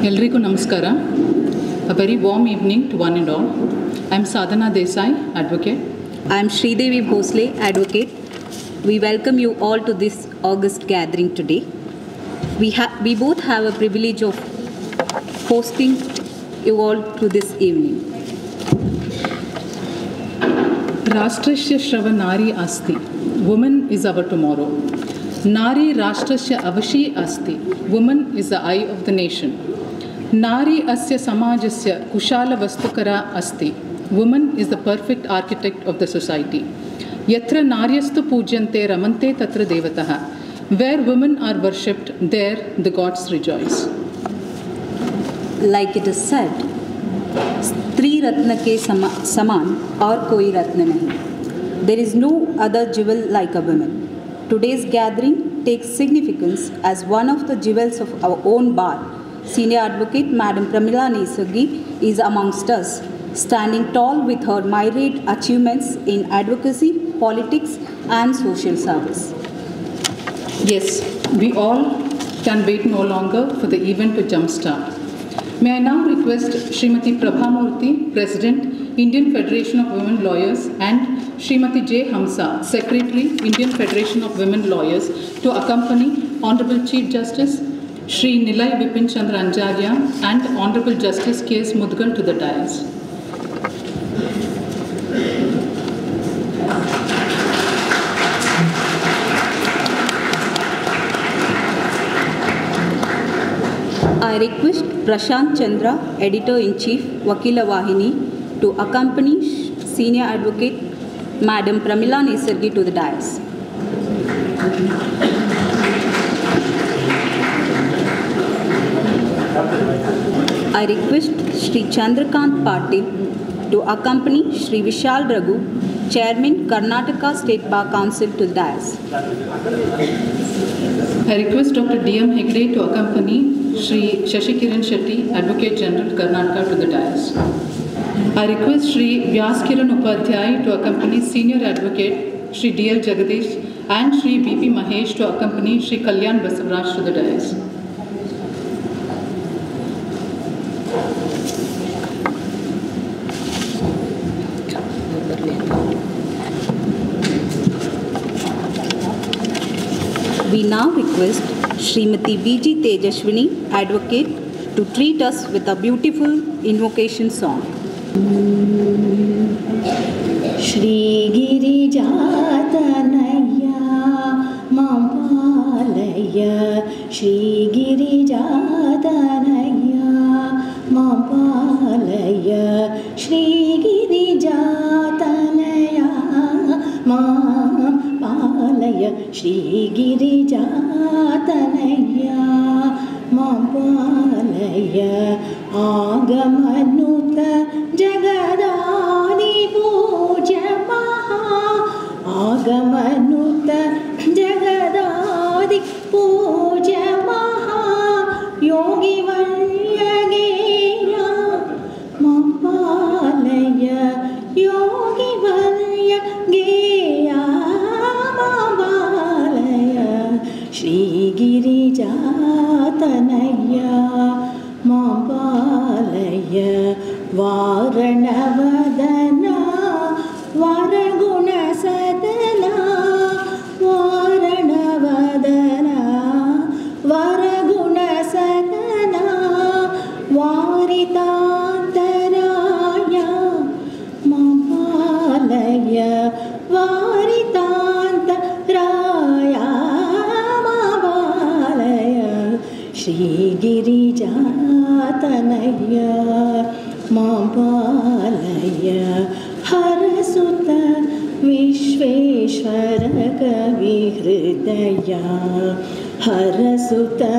Elriku Namaskara. A very warm evening to one and all. I am Sadhana Desai, advocate. I am Sridevi Bhosle, advocate. We welcome you all to this August gathering today. We both have a privilege of hosting you all to this evening. Rashtrasya Shrava Nari Asti. Woman is our tomorrow. Nari Rashtrasya Avashi Asti. Woman is the eye of the nation. Nari Asya Samajasya Kushala Vastukara Asti. Woman is the perfect architect of the society. Yatra Naryastu Pujyante Ramante Tatra Devataha. Where women are worshipped, there the gods rejoice. Like it is said, Stri Ratna ke saman aur koi ratna nahi. There is no other jewel like a woman. Today's gathering takes significance as one of the jewels of our own bar. Senior Advocate Madam Pramila Nesargi is amongst us, standing tall with her myriad achievements in advocacy, politics and social service. Yes, we all can wait no longer for the event to jumpstart. May I now request Srimati Prabhamurthy, President, Indian Federation of Women Lawyers, and Srimati J. Hamsa, Secretary, Indian Federation of Women Lawyers, to accompany Honorable Chief Justice Shri Nilay Vipin Chandra Anjarya and Honorable Justice K.S. Mudgal to the dais. I request Prashant Chandra, Editor-in-Chief, Vakila Vahini, to accompany Senior Advocate Madam Pramila Nesargi to the dais. I request Shri Chandrakant Patil to accompany Shri Vishal Raghu, Chairman, Karnataka State Bar Council to the dais. I request Dr. D.M. Hegde to accompany Shri Shashikiran Shetty, Advocate General, Karnataka to the dais. I request Shri Vyaskiran Upadhyay to accompany Senior Advocate Shri D.L. Jagadish and Shri B.P. Mahesh to accompany Shri Kalyan Basavraj to the dais. We now request Srimati V.G. Tejashwini, Advocate, to treat us with a beautiful invocation song. Shri Girija Tanaya Mampalaya, Shri Girija Tanaya Mampalaya, Shri Girija Tanaya Mampalaya, Shri Girija Tanaya Mampalaya, Agamanuta Jagadani Puja Maha, Agamanuta Jagadadi Puja Maha, Yogi Varyageya Mampalaya, Yogi Varyageya Mampalaya, Shri Girija Tanaya Mampalaya, Varanavadana Varaguna Sadana, Varanavadana Varaguna Sadana, Varitantaraya Mampalaya, Varitantaraya Mampalaya, Shri Girija Tanaya Mampalaya, Harasuta Vishveshwara Kavi Hridaya, Harasuta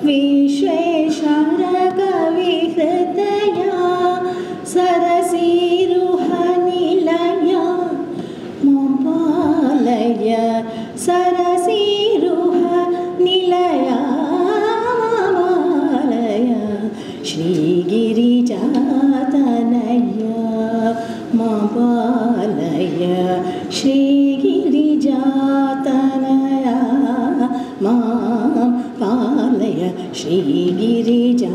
Vishveshwara Kavi Hridaya, Sarasiruha Nilaya Mampalaya, Sarasiruha Nilaya Mampalaya, Shri Girija Tanaya Mampalaya, Shri Girija Tanaya Mampalaya, Shri Girija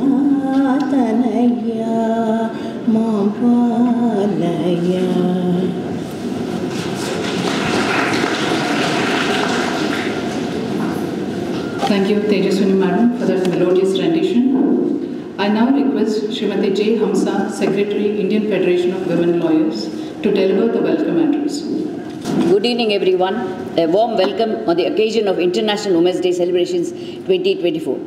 Thank you, Tejaswini Madam, for that melodious rendition. I now request Srimati J. Hamsa, Secretary, Indian Federation of Women Lawyers, to deliver the welcome address. Good evening, everyone. A warm welcome on the occasion of International Women's Day celebrations 2024.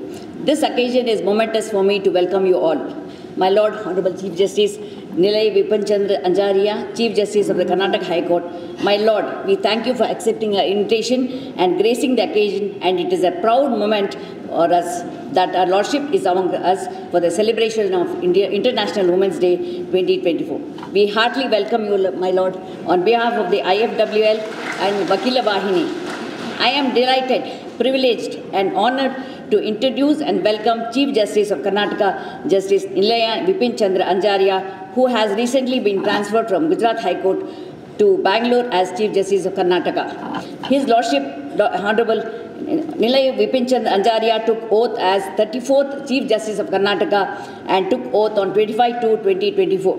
This occasion is momentous for me to welcome you all. My Lord, Honorable Chief Justice Nilai Vipin Chandra Anjaria, Chief Justice of the Karnataka High Court. My Lord, we thank you for accepting our invitation and gracing the occasion, and it is a proud moment for us that our Lordship is among us for the celebration of International Women's Day 2024. We heartily welcome you, my Lord, on behalf of the IFWL and Vakila Vahini. I am delighted, privileged and honoured to introduce and welcome Chief Justice of Karnataka, Justice Nilai Vipin Chandra Anjaria, who has recently been transferred from Gujarat High Court to Bangalore as Chief Justice of Karnataka. His Lordship, Honorable Nilai Vipin Chandra Anjaria, took oath as 34th Chief Justice of Karnataka and took oath on 25/2/2024.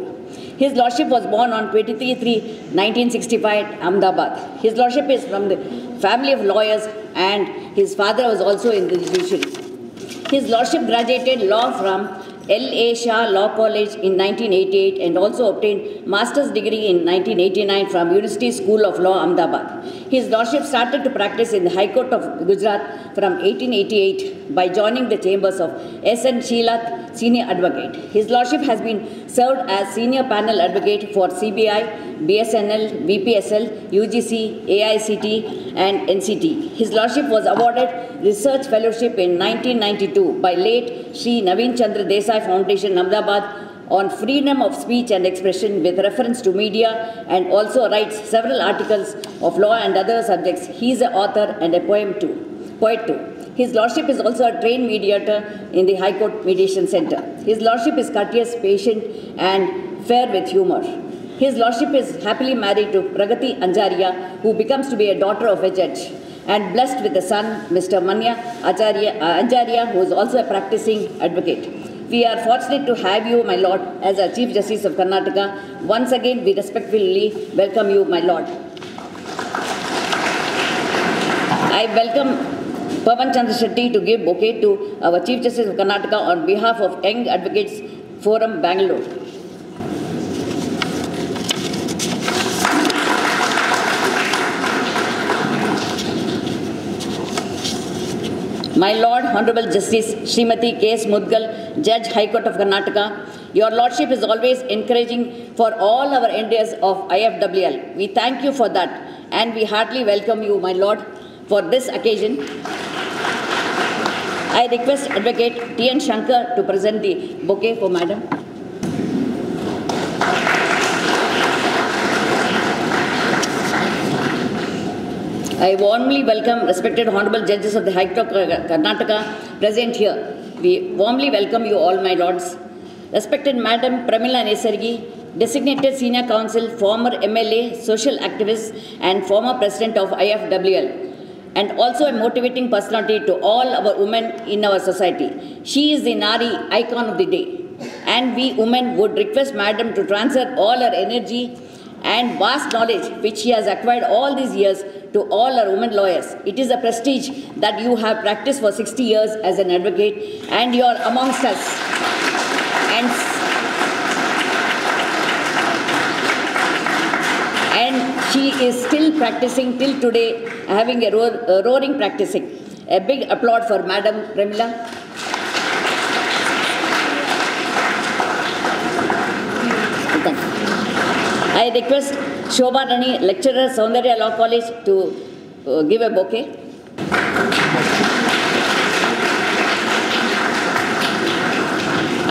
His Lordship was born on 23/3/1965 at Ahmedabad. His Lordship is from the family of lawyers and his father was also in the judiciary. His Lordship graduated law from L.A. Shah Law College in 1988 and also obtained master's degree in 1989 from University School of Law, Ahmedabad. His Lordship started to practice in the High Court of Gujarat from 1888 by joining the chambers of S.N. Sheelath, Senior Advocate. His Lordship has been served as Senior Panel Advocate for CBI, BSNL, BPSL, UGC, AICT and NCT. His Lordship was awarded Research Fellowship in 1992 by late Sri Naveen Chandra Desai Foundation, Ahmedabad, on freedom of speech and expression with reference to media, and also writes several articles of law and other subjects. He is an author and a poet too. His Lordship is also a trained mediator in the High Court Mediation Centre. His Lordship is courteous, patient and fair with humour. His Lordship is happily married to Pragati Anjaria, who becomes to be a daughter of a judge, and blessed with a son, Mr. Manya Anjaria, who is also a practicing advocate. We are fortunate to have you, my Lord, as our Chief Justice of Karnataka. Once again, we respectfully welcome you, my Lord. I welcome Pavan Chandra Shetty to give bouquet to our Chief Justice of Karnataka on behalf of Young Advocates Forum, Bangalore. My Lord, Honorable Justice Srimati K.S. Mudgal, Judge, High Court of Karnataka, your Lordship is always encouraging for all our endeavours of IFWL. We thank you for that and we heartily welcome you, my Lord, for this occasion. I request Advocate T.N. Shankar to present the bouquet for Madam. I warmly welcome respected Honorable Judges of the High Court of Karnataka present here. We warmly welcome you all, my lords. Respected Madam Pramila Nesargi, Designated Senior Counsel, former MLA, social activist and former President of IFWL, and also a motivating personality to all our women in our society. She is the Nari icon of the day, and we women would request Madam to transfer all her energy and vast knowledge which she has acquired all these years to all our women lawyers. It is a prestige that you have practiced for 60 years as an advocate and you are amongst us. And she is still practicing till today, having a roaring practicing. A big applaud for Madam Pramila. Thank you. I request Shobha Rani, lecturer, Soundarya Law College, to give a bouquet.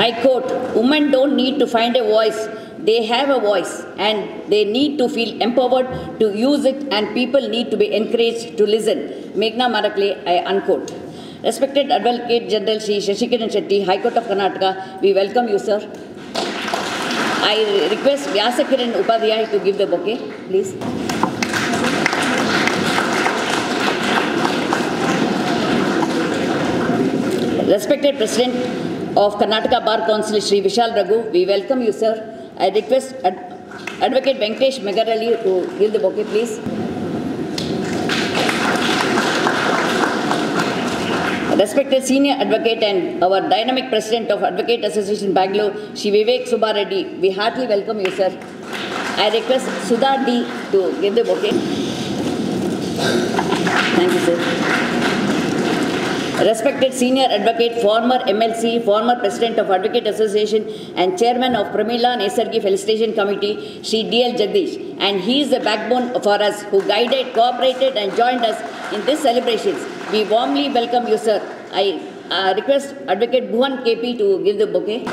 I quote, "Women don't need to find a voice. They have a voice and they need to feel empowered to use it, and people need to be encouraged to listen." Meghna Marakle, I unquote. Respected Advocate General Shri Shashikiran Shetty, High Court of Karnataka, we welcome you, sir. I request Vyasakiran Upadhyay to give the bouquet, please. Respected President of Karnataka Bar Council, Shri Vishal Raghu, we welcome you, sir. I request Advocate Venkatesh Megarali to give the bouquet, please. Respected Senior Advocate and our dynamic President of Advocate Association Bangalore, Shri Vivek Subba Reddy, we heartily welcome you, sir. I request Sudha D to give the bouquet. Thank you, sir. Respected Senior Advocate, former MLC, former President of Advocate Association and Chairman of Pramila Nesargi Felicitation Committee, Shri D.L. Jagdish. And he is the backbone for us who guided, cooperated and joined us in these celebrations. We warmly welcome you, sir. I request Advocate Bhuvan KP to give the bouquet.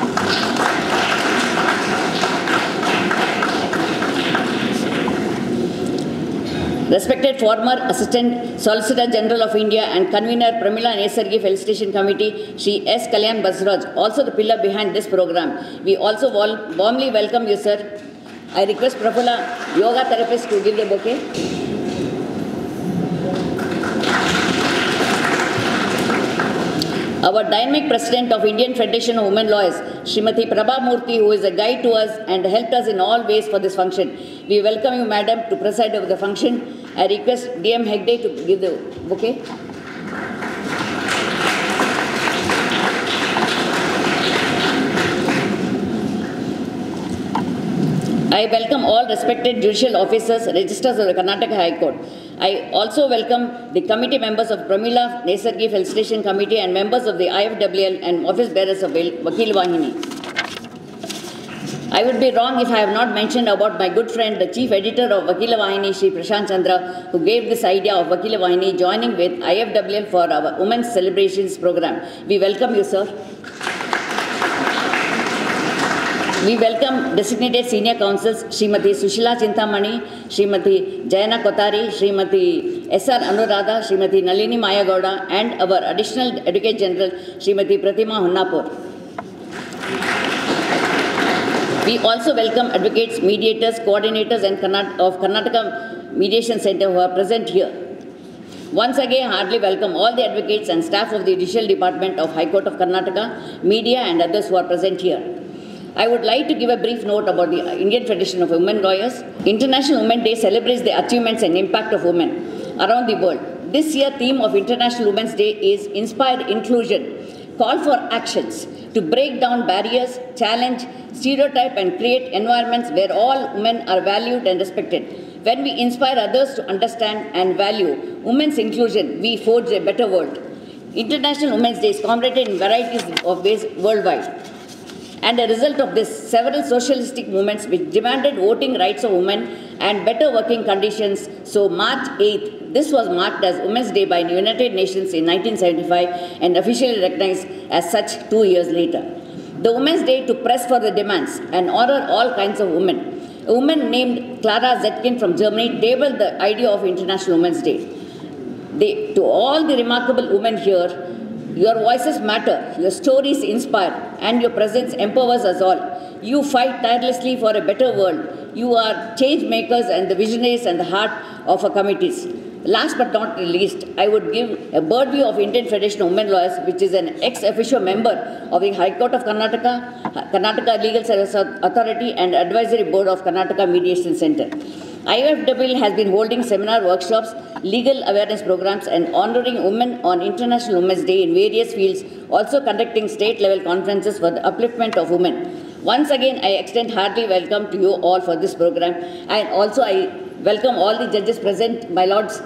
Respected former Assistant Solicitor General of India and Convener Pramila Nesargi Felicitation Committee, Shri S. Kalyan Basraj, also the pillar behind this program. We also warmly welcome you, sir. I request Prafula, Yoga Therapist, to give the bouquet. Our dynamic President of Indian Federation of Women Lawyers, Srimati Prabha Murthy, who is a guide to us and helped us in all ways for this function. We welcome you, Madam, to preside over the function. I request D.M. Hegde to give the bouquet. I welcome all respected judicial officers, registrars of the Karnataka High Court. I also welcome the committee members of Pramila Nesargi Felicitation Committee and members of the IFWL and office bearers of Vakil Vahini. I would be wrong if I have not mentioned about my good friend, the chief editor of Vakila Vahini, Shri Prashant Chandra, who gave this idea of Vakila Vahini joining with IFWL for our Women's Celebrations program. We welcome you, sir. We welcome designated senior counsels, Srimati Sushila Chintamani, Srimati Jayana Kotari, Srimati S.R. Anuradha, Srimati Nalini Mayagowda, and our additional Advocate General, Srimati Pratima Honnapur. We also welcome advocates, mediators, coordinators and of Karnataka Mediation Center who are present here. Once again, heartily welcome all the advocates and staff of the Judicial Department of High Court of Karnataka, media and others who are present here. I would like to give a brief note about the Indian Federation of Women Lawyers. International Women's Day celebrates the achievements and impact of women around the world. This year's theme of International Women's Day is Inspired Inclusion. Call for actions to break down barriers, challenge, stereotype and create environments where all women are valued and respected. When we inspire others to understand and value women's inclusion, we forge a better world. International Women's Day is commemorated in varieties of ways worldwide. And a result of this, several socialistic movements which demanded voting rights of women and better working conditions. So March 8th, this was marked as Women's Day by the United Nations in 1975 and officially recognized as such 2 years later. The Women's Day to press for the demands and honor all kinds of women. A woman named Clara Zetkin from Germany tabled the idea of International Women's Day. To all the remarkable women here, your voices matter, your stories inspire, and your presence empowers us all. You fight tirelessly for a better world. You are change makers and the visionaries and the heart of our committees. Last but not least, I would give a bird view of Indian Federation of Women Lawyers, which is an ex-officio member of the High Court of Karnataka, Karnataka Legal Service Authority and Advisory Board of Karnataka Mediation Center. IFWL has been holding seminar workshops, legal awareness programs and honoring women on International Women's Day in various fields, also conducting state-level conferences for the upliftment of women. Once again, I extend hearty welcome to you all for this program, and also I welcome all the judges present, my lords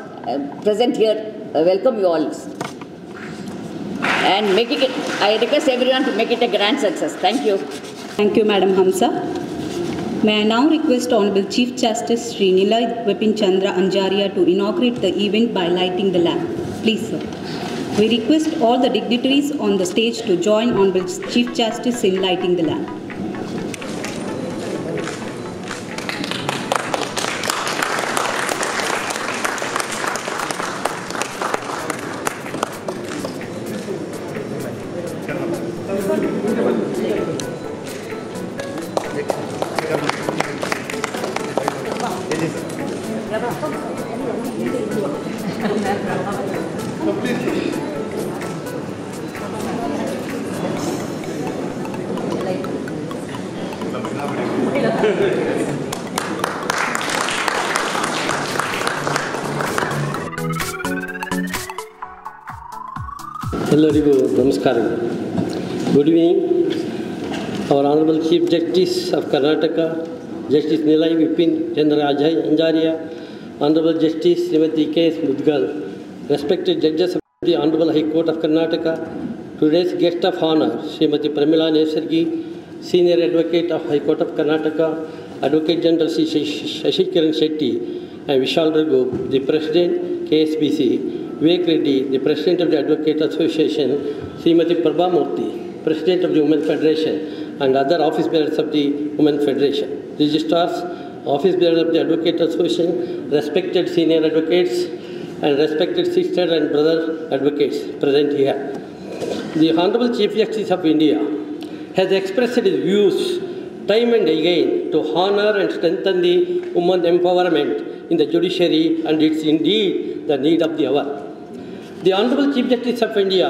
present here, welcome you all. And I request everyone to make it a grand success. Thank you. Thank you, Madam Hamsa. May I now request Honorable Chief Justice Sri Nilay Vipin Chandra Anjaria to inaugurate the event by lighting the lamp. Please, sir. We request all the dignitaries on the stage to join Honorable Chief Justice in lighting the lamp. ಎಲ್ಲರಿಗೂ ನಮಸ್ಕಾರ. Good evening. Our Honorable Chief Justice of Karnataka, Justice Nilai Vipin Chandra Anjaria, Honorable Justice Srimati K.S. Mudgal, respected judges of the Honorable High Court of Karnataka, today's guest of honor, Srimati Pramila Nesargi, Senior Advocate of High Court of Karnataka, Advocate General Shashikiran Shetty, and Vishal Raghu, the President, KSBC, Vivek Reddy, the President of the Advocate Association, Srimati Prabha Murthy, President of the Women Federation, and other office bearers of the Women Federation, registrars, office bearers of the Advocate Association, respected senior advocates, and respected sister and brother advocates present here. The Honorable Chief Justice of India has expressed his views time and again to honor and strengthen the women empowerment in the judiciary, and it's indeed the need of the hour. The Honorable Chief Justice of India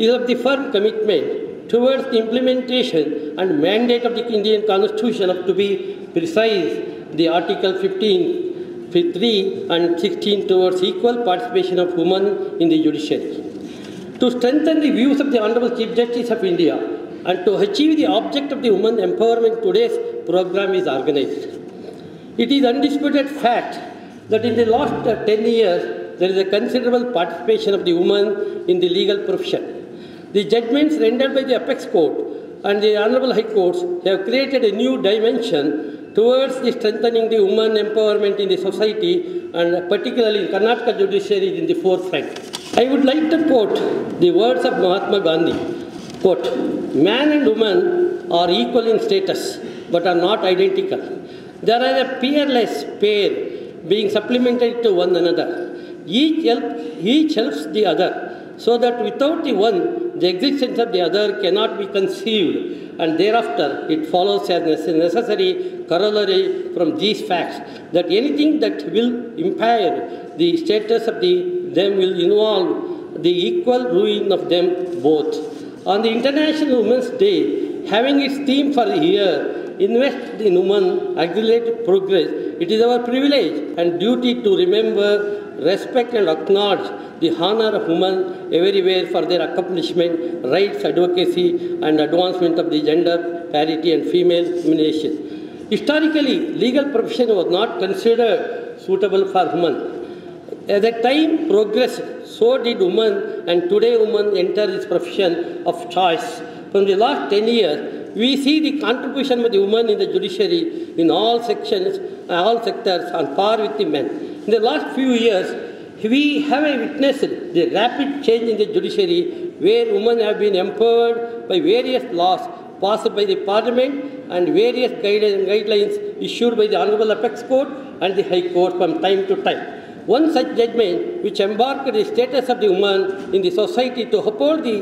is of the firm commitment towards the implementation and mandate of the Indian Constitution, of to be precise, the Article 15, 3 and 16 towards equal participation of women in the judiciary. To strengthen the views of the Honorable Chief Justice of India and to achieve the object of the women empowerment, today's program is organized. It is undisputed fact that in the last 10 years, there is a considerable participation of the women in the legal profession. The judgments rendered by the Apex Court and the Honorable High Courts have created a new dimension towards the strengthening the women empowerment in the society, and particularly in Karnataka judiciary is in the forefront. I would like to quote the words of Mahatma Gandhi. Quote, "Man and woman are equal in status, but are not identical. There are a peerless pair being supplemented to one another. Each helps the other, so that without the one, the existence of the other cannot be conceived, and thereafter it follows as a necessary corollary from these facts that anything that will impair the status of them will involve the equal ruin of them both." On the International Women's Day, having its theme for the year, Invest in Women, Accelerate Progress, it is our privilege and duty to remember, respect and acknowledge the honor of women everywhere for their accomplishment, rights, advocacy and advancement of the gender parity and female domination. Historically, legal profession was not considered suitable for women. As the time progressed, so did women, and today women enter this profession of choice. From the last 10 years, we see the contribution of the women in the judiciary in all sections, all sectors on par with the men. In the last few years, we have witnessed the rapid change in the judiciary, where women have been empowered by various laws passed by the Parliament and various guidelines issued by the Honorable Apex Court and the High Court from time to time. One such judgment, which embarked the status of the woman in the society to uphold the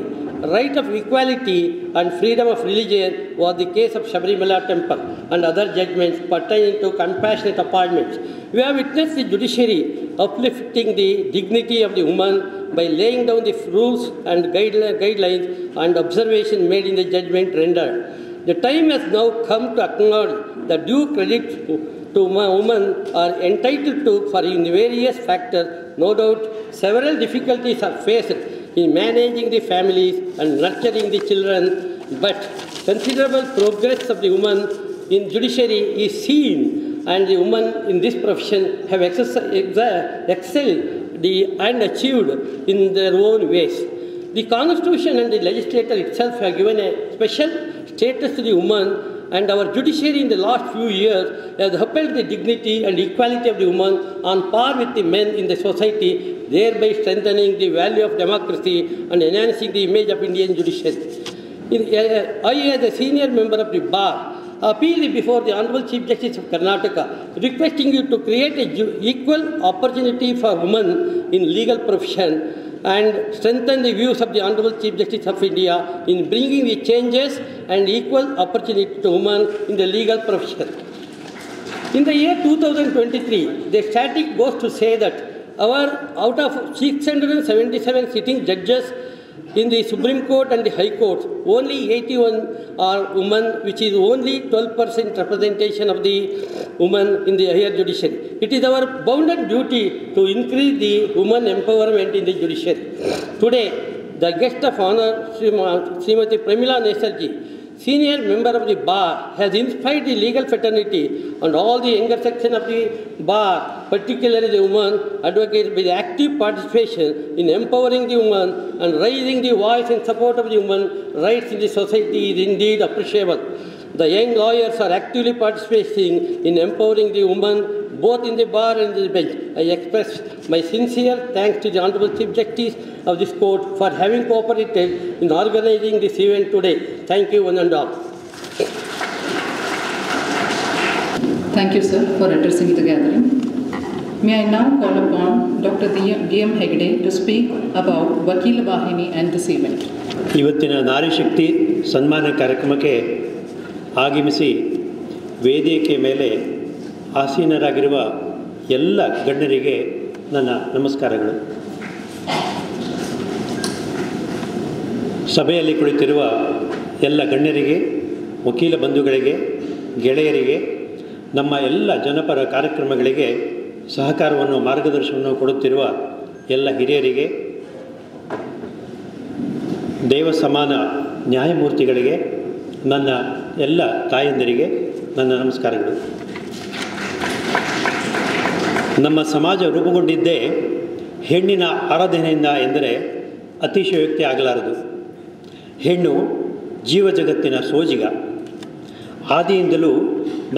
right of equality and freedom of religion, was the case of Sabarimala Temple and other judgments pertaining to compassionate appointments. We have witnessed the judiciary uplifting the dignity of the woman by laying down the rules and guidelines and observations made in the judgment rendered. The time has now come to acknowledge the due credit to women are entitled to for in various factors. No doubt, several difficulties are faced in managing the families and nurturing the children, but considerable progress of the women in judiciary is seen, and the women in this profession have excelled and achieved in their own ways. The Constitution and the legislature itself have given a special status to the woman, and our judiciary in the last few years has upheld the dignity and equality of the woman on par with the men in the society, thereby strengthening the value of democracy and enhancing the image of Indian judiciary. I, as a senior member of the bar, appeal before the Honorable Chief Justice of Karnataka, requesting you to create an equal opportunity for women in legal profession and strengthen the views of the Honorable Chief Justice of India in bringing the changes and equal opportunity to women in the legal profession. In the year 2023, the static goes to say that out of 677 sitting judges in the Supreme Court and the High Court, only 81 are women, which is only 12% representation of the women in the higher judiciary. It is our bounden duty to increase the women empowerment in the judiciary. Today, the guest of honor, Srimati Pramila Nesarji, senior member of the bar, has inspired the legal fraternity and all the younger section of the bar, particularly the women advocates, with active participation in empowering the women and raising the voice in support of the women rights in the society is indeed appreciable. The young lawyers are actively participating in empowering the women both in the bar and the bench. I express my sincere thanks to the Honorable Chief Justice of this court for having cooperated in organizing this event today. Thank you, one and all. Thank you, sir, for addressing the gathering. May I now call upon Dr. D.M. Hegde to speak about Vakila Vahini and this event. ಇವತ್ತಿನ ನಾರಿ ಶಕ್ತಿ ಸನ್ಮಾನ ಕಾರ್ಯಕ್ರಮಕ್ಕೆ ಆಗಮಿಸಿ ವೇದಿಕೆ ಮೇಲೆ ಆಸೀನರಾಗಿರುವ ಎಲ್ಲ ಗಣ್ಯರಿಗೆ ನನ್ನ ನಮಸ್ಕಾರಗಳು. ಸಭೆಯಲ್ಲಿ ಕುಳಿತಿರುವ ಎಲ್ಲ ಗಣ್ಯರಿಗೆ, ವಕೀಲ ಬಂಧುಗಳಿಗೆ, ಗೆಳೆಯರಿಗೆ, ನಮ್ಮ ಎಲ್ಲ ಜನಪರ ಕಾರ್ಯಕ್ರಮಗಳಿಗೆ ಸಹಕಾರವನ್ನು ಮಾರ್ಗದರ್ಶನವನ್ನು ಕೊಡುತ್ತಿರುವ ಎಲ್ಲ ಹಿರಿಯರಿಗೆ, ದೇವ ಸಮಾನ ನ್ಯಾಯಮೂರ್ತಿಗಳಿಗೆ, ನನ್ನ ಎಲ್ಲ ತಾಯಂದಿರಿಗೆ ನನ್ನ ನಮಸ್ಕಾರಗಳು. ನಮ್ಮ ಸಮಾಜ ರೂಪುಗೊಂಡಿದ್ದೇ ಹೆಣ್ಣಿನ ಆರಾಧನೆಯಿಂದ ಎಂದರೆ ಅತಿಶಯೋಕ್ತಿ ಆಗಲಾರದು. ಹೆಣ್ಣು ಜೀವ ಜಗತ್ತಿನ ಸೋಜಿಗ. ಆದಿಯಿಂದಲೂ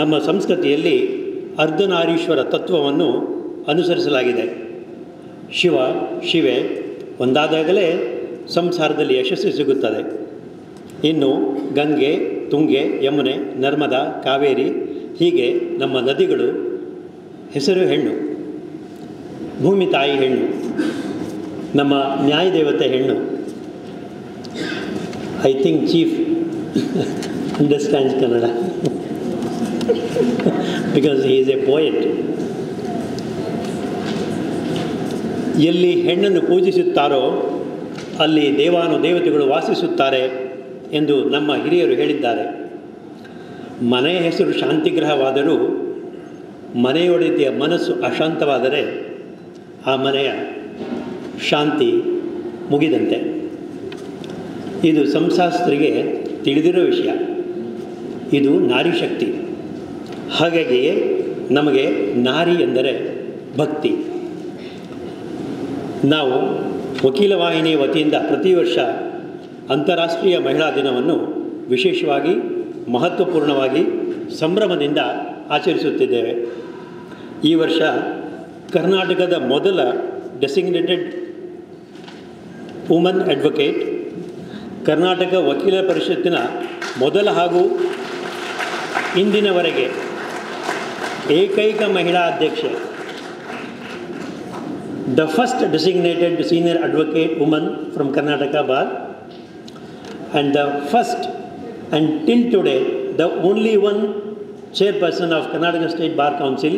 ನಮ್ಮ ಸಂಸ್ಕೃತಿಯಲ್ಲಿ ಅರ್ಧನಾರೀಶ್ವರ ತತ್ವವನ್ನು ಅನುಸರಿಸಲಾಗಿದೆ. ಶಿವ ಶಿವೆ ಒಂದಾದಾಗಲೇ ಸಂಸಾರದಲ್ಲಿ ಯಶಸ್ಸು ಸಿಗುತ್ತದೆ. ಇನ್ನು ಗಂಗೆ, ತುಂಗೆ, ಯಮುನೆ, ನರ್ಮದಾ, ಕಾವೇರಿ ಹೀಗೆ ನಮ್ಮ ನದಿಗಳು ಹೆಸರು ಹೆಣ್ಣು. ಭೂಮಿ ತಾಯಿ ಹೆಣ್ಣು, ನಮ್ಮ ನ್ಯಾಯದೇವತೆ ಹೆಣ್ಣು. I think chief understands Kannada because he is A poet. ಎಲ್ಲಿ ಹೆಣ್ಣನ್ನು ಪೂಜಿಸುತ್ತಾರೋ ಅಲ್ಲಿ ದೇವಾನುದೇವತೆಗಳು ವಾಸಿಸುತ್ತಾರೆ ಎಂದು ನಮ್ಮ ಹಿರಿಯರು ಹೇಳಿದ್ದಾರೆ. ಮನೆಯ ಹೆಸರು ಶಾಂತಿಗ್ರಹವಾದರೂ ಮನೆಯೊಡೆಯ ಮನಸ್ಸು ಅಶಾಂತವಾದರೆ ಆ ಮನೆಯ ಶಾಂತಿ ಮುಗಿದಂತೆ. ಇದು ಸಂಶಾಸ್ತ್ರಿಗೆ ತಿಳಿದಿರೋ ವಿಷಯ. ಇದು ನಾರಿ ಶಕ್ತಿ. ಹಾಗಾಗಿಯೇ ನಮಗೆ ನಾರಿ ಎಂದರೆ ಭಕ್ತಿ. ನಾವು ವಕೀಲ ವಾಹಿನಿ ವತಿಯಿಂದ ಪ್ರತಿ ವರ್ಷ ಅಂತಾರಾಷ್ಟ್ರೀಯ ಮಹಿಳಾ ದಿನವನ್ನು ವಿಶೇಷವಾಗಿ ಮಹತ್ವಪೂರ್ಣವಾಗಿ ಸಂಭ್ರಮದಿಂದ ಆಚರಿಸುತ್ತಿದ್ದೇವೆ. ಈ ವರ್ಷ ಕರ್ನಾಟಕದ ಮೊದಲ ಡೆಸಿಗ್ನೇಟೆಡ್ ವುಮನ್ ಅಡ್ವೊಕೇಟ್, ಕರ್ನಾಟಕ ವಕೀಲ ಪರಿಷತ್ತಿನ ಮೊದಲ ಹಾಗೂ ಇಂದಿನವರೆಗೆ ಏಕೈಕ ಮಹಿಳಾ ಅಧ್ಯಕ್ಷೆ, the first designated senior advocate woman from Karnataka Bar, and the first and till today the only one chairperson of Karnataka State Bar Council.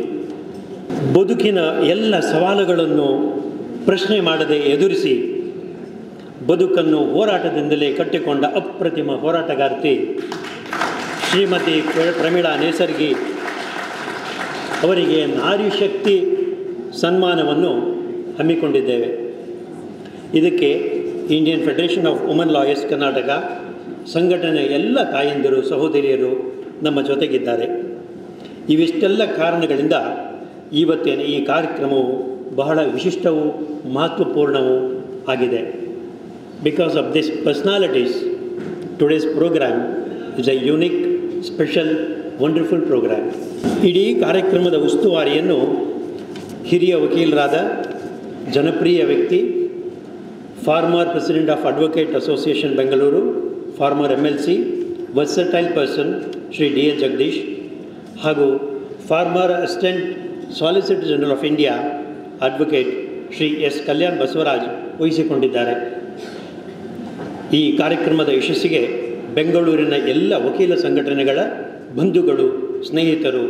ಬದುಕಿನ ಎಲ್ಲ ಸವಾಲುಗಳನ್ನು ಪ್ರಶ್ನೆ ಮಾಡದೆ ಎದುರಿಸಿ ಬದುಕನ್ನು ಹೋರಾಟದಿಂದಲೇ ಕಟ್ಟಿಕೊಂಡ ಅಪ್ರತಿಮ ಹೋರಾಟಗಾರ್ತಿ ಶ್ರೀಮತಿ ಪ್ರಮೀಳಾ ನೇಸರ್ಗಿ ಅವರಿಗೆ ನಾರಿ ಶಕ್ತಿ ಸನ್ಮಾನವನ್ನು ಹಮ್ಮಿಕೊಂಡಿದ್ದೇವೆ. ಇದಕ್ಕೆ Indian federation of woman lawyers Karnataka ಸಂಘಟನೆಯ ಎಲ್ಲ ತಾಯಂದಿರು, ಸಹೋದರಿಯರು ನಮ್ಮ ಜೊತೆಗಿದ್ದಾರೆ. ಇವಿಷ್ಟೆಲ್ಲ ಕಾರಣಗಳಿಂದ ಇವತ್ತಿನ ಈ ಕಾರ್ಯಕ್ರಮವು ಬಹಳ ವಿಶಿಷ್ಟವೂ ಮಹತ್ವಪೂರ್ಣವೂ ಆಗಿದೆ. Because of this personalities today's program is a unique, special, wonderful program. ಇಡೀ ಕಾರ್ಯಕ್ರಮದ ಉಸ್ತುವಾರಿಯನ್ನು ಹಿರಿಯ ವಕೀಲರಾದ ಜನಪ್ರಿಯ ವ್ಯಕ್ತಿ, former president of advocate association Bengaluru, former MLC, versatile person Shri D. H. Jagadish ಹಾಗೂ former assistant solicitor general of India advocate Shri S. Kalyan Basavaraj ವಹಿಸಿಕೊಂಡಿದ್ದಾರೆ. ಈ ಕಾರ್ಯಕ್ರಮದ ಯಶಸ್ಸಿಗೆ ಬೆಂಗಳೂರಿನ ಎಲ್ಲ ವಕೀಲ ಸಂಘಟನೆಗಳ ಬಂಧುಗಳು, ಸ್ನೇಹಿತರು,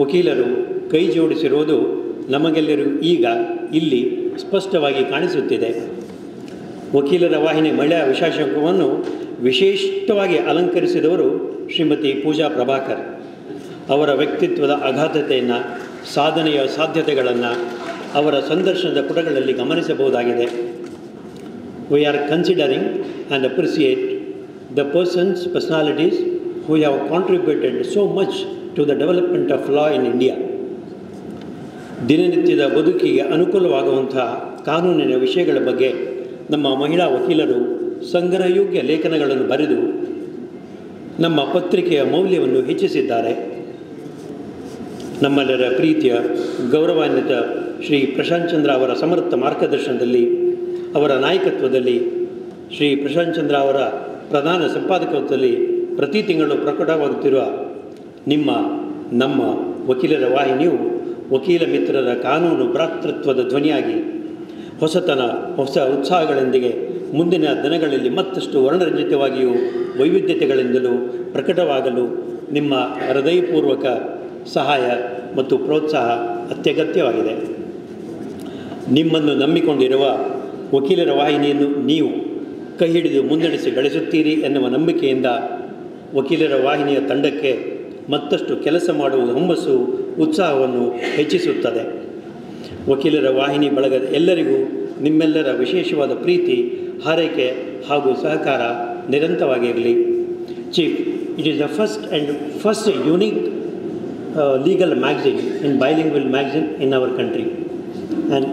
ವಕೀಲರು ಕೈ ಜೋಡಿಸಿರುವುದು ನಮಗೆಲ್ಲರಿಗೂ ಈಗ ಇಲ್ಲಿ ಸ್ಪಷ್ಟವಾಗಿ ಕಾಣಿಸುತ್ತಿದೆ. ವಕೀಲರ ವಾಹಿನಿ ಮಹಿಳಾ ವಿಶೇಷಕವನ್ನು ವಿಶೇಷವಾಗಿ ಅಲಂಕರಿಸಿದವರು ಶ್ರೀಮತಿ ಪೂಜಾ ಪ್ರಭಾಕರ್. ಅವರ ವ್ಯಕ್ತಿತ್ವದ ಅಗಾಧತೆಯನ್ನು, ಸಾಧನೆಯ ಸಾಧ್ಯತೆಗಳನ್ನು ಅವರ ಸಂದರ್ಶನದ ಪುಟಗಳಲ್ಲಿ ಗಮನಿಸಬಹುದಾಗಿದೆ. we are considering and appreciate the persons, personalities who have contributed so much to the development of law in India. ದಿನನಿತ್ಯದ ಬದುಕಿಗೆ ಅನುಕೂಲವಾಗುವಂಥ ಕಾನೂನಿನ ವಿಷಯಗಳ ಬಗ್ಗೆ ನಮ್ಮ ಮಹಿಳಾ ವಕೀಲರು ಸಂಗ್ರಹಯೋಗ್ಯ ಲೇಖನಗಳನ್ನು ಬರೆದು ನಮ್ಮ ಪತ್ರಿಕೆಯ ಮೌಲ್ಯವನ್ನು ಹೆಚ್ಚಿಸಿದ್ದಾರೆ. ನಮ್ಮೆಲ್ಲರ ಪ್ರೀತಿಯ ಗೌರವಾನ್ವಿತ ಶ್ರೀ ಪ್ರಶಾಂತ್ ಚಂದ್ರ ಅವರ ಸಮರ್ಥ ಮಾರ್ಗದರ್ಶನದಲ್ಲಿ, ಅವರ ನಾಯಕತ್ವದಲ್ಲಿ, ಶ್ರೀ ಪ್ರಶಾಂತ್ ಚಂದ್ರ ಅವರ ಪ್ರಧಾನ ಸಂಪಾದಕತ್ವದಲ್ಲಿ ಪ್ರತಿ ತಿಂಗಳು ಪ್ರಕಟವಾಗುತ್ತಿರುವ ನಮ್ಮ ವಕೀಲರ ವಾಹಿನಿಯು ವಕೀಲ ಮಿತ್ರರ ಕಾನೂನು ಭ್ರಾತೃತ್ವದ ಧ್ವನಿಯಾಗಿ ಹೊಸ ಉತ್ಸಾಹಗಳೊಂದಿಗೆ ಮುಂದಿನ ದಿನಗಳಲ್ಲಿ ಮತ್ತಷ್ಟು ವರ್ಣರಂಜಿತವಾಗಿಯೂ ವೈವಿಧ್ಯತೆಗಳಿಂದಲೂ ಪ್ರಕಟವಾಗಲು ನಿಮ್ಮ ಹೃದಯಪೂರ್ವಕ ಸಹಾಯ ಮತ್ತು ಪ್ರೋತ್ಸಾಹ ಅತ್ಯಗತ್ಯವಾಗಿದೆ. ನಿಮ್ಮನ್ನು ನಂಬಿಕೊಂಡಿರುವ ವಕೀಲರ ವಾಹಿನಿಯನ್ನು ನೀವು ಕೈ ಹಿಡಿದು ಮುನ್ನಡೆಸಿ ಗಳಿಸುತ್ತೀರಿ ಎನ್ನುವ ನಂಬಿಕೆಯಿಂದ ವಕೀಲರ ವಾಹಿನಿಯ ತಂಡಕ್ಕೆ ಮತ್ತಷ್ಟು ಕೆಲಸ ಮಾಡುವ ಹುಮ್ಮಸ್ಸು, ಉತ್ಸಾಹವನ್ನು ಹೆಚ್ಚಿಸುತ್ತದೆ. ವಕೀಲರ ವಾಹಿನಿ ಬಳಗದ ಎಲ್ಲರಿಗೂ ನಿಮ್ಮೆಲ್ಲರ ವಿಶೇಷವಾದ ಪ್ರೀತಿ, ಹಾರೈಕೆ ಹಾಗೂ ಸಹಕಾರ ನಿರಂತರವಾಗಿರಲಿ. Chief, it is the first unique legal magazine and bilingual magazine in our country, and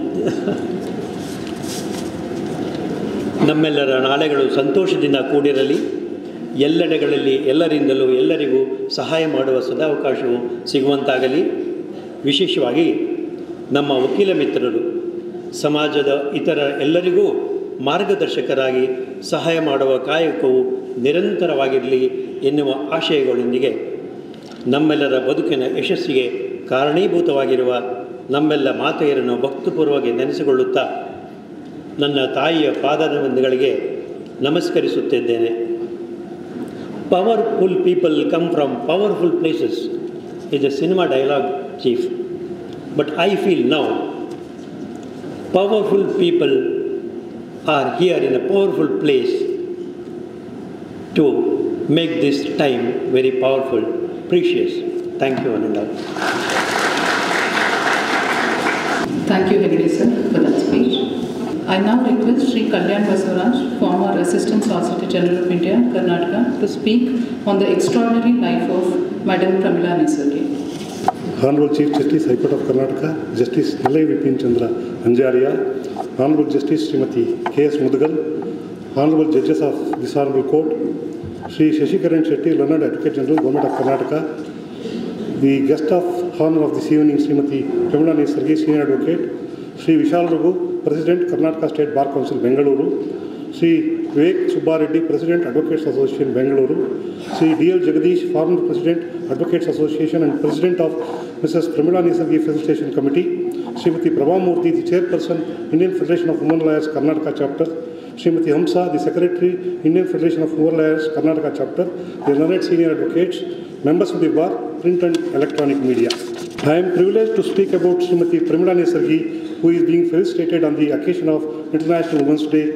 ನಮ್ಮೆಲ್ಲರ ನಾಳೆಗಳು ಸಂತೋಷದಿಂದ ಕೂಡಿರಲಿ. ಎಲ್ಲೆಡೆಗಳಲ್ಲಿ ಎಲ್ಲರಿಂದಲೂ ಎಲ್ಲರಿಗೂ ಸಹಾಯ ಮಾಡುವ ಸದಾವಕಾಶವು ಸಿಗುವಂತಾಗಲಿ. ವಿಶೇಷವಾಗಿ ನಮ್ಮ ವಕೀಲ ಮಿತ್ರರು ಸಮಾಜದ ಇತರ ಎಲ್ಲರಿಗೂ ಮಾರ್ಗದರ್ಶಕರಾಗಿ ಸಹಾಯ ಮಾಡುವ ಕಾಯಕವು ನಿರಂತರವಾಗಿರಲಿ ಎನ್ನುವ ಆಶಯಗಳೊಂದಿಗೆ ನಮ್ಮೆಲ್ಲರ ಬದುಕಿನ ಯಶಸ್ಸಿಗೆ ಕಾರಣೀಭೂತವಾಗಿರುವ ನಮ್ಮೆಲ್ಲ ಮಾತೆಯರನ್ನು ಭಕ್ತಿಪೂರ್ವವಾಗಿ ನೆನೆಸಿಕೊಳ್ಳುತ್ತಾ ನನ್ನ ತಾಯಿಯ ಪಾದಗಳಿಗೆ ನಮಸ್ಕರಿಸುತ್ತಿದ್ದೇನೆ. Powerful people come from powerful places is a cinema dialogue, Chief. But I feel now powerful people are here in a powerful place to make this time very powerful, precious. Thank you, Ananda. Thank you, Hegde sir, for that speech. I now request Sri Kalyan Basavaraj, former Assistant Solicitor General of India, Karnataka, to speak on the extraordinary life of Madam Pramila Nesargi. Honorable Chief Justice, High Court of Karnataka, Justice Nilai Vipin Chandra Anjaria, Honorable Justice Srimati K.S. Mudugal, Honorable Judges of this Honorable Court, Sri Shashikaran Shetty, Learned Advocate General, Government of Karnataka, the guest of honor of this evening, Srimati Pramila Nesargi, Senior Advocate, Sri Vishal Raghu, President, Karnataka State Bar Council, Bengaluru, Sri Vivek Subbareddy, President, Advocates Association, Bengaluru, Sri D.L. Jagadish, former President, Advocates Association and President of Mrs. Pramila Nesargi Facilitation Committee, Srimati Prabha Murthy, the Chairperson, Indian Federation of Women Lawyers, Karnataka Chapter, Srimati Hamsa, the Secretary, Indian Federation of Women Lawyers, Karnataka Chapter, the learned senior advocates, members of the bar, print and electronic media. I am privileged to speak about Srimati Pramila Nesargi, who is being felicitated on the occasion of International Women's Day.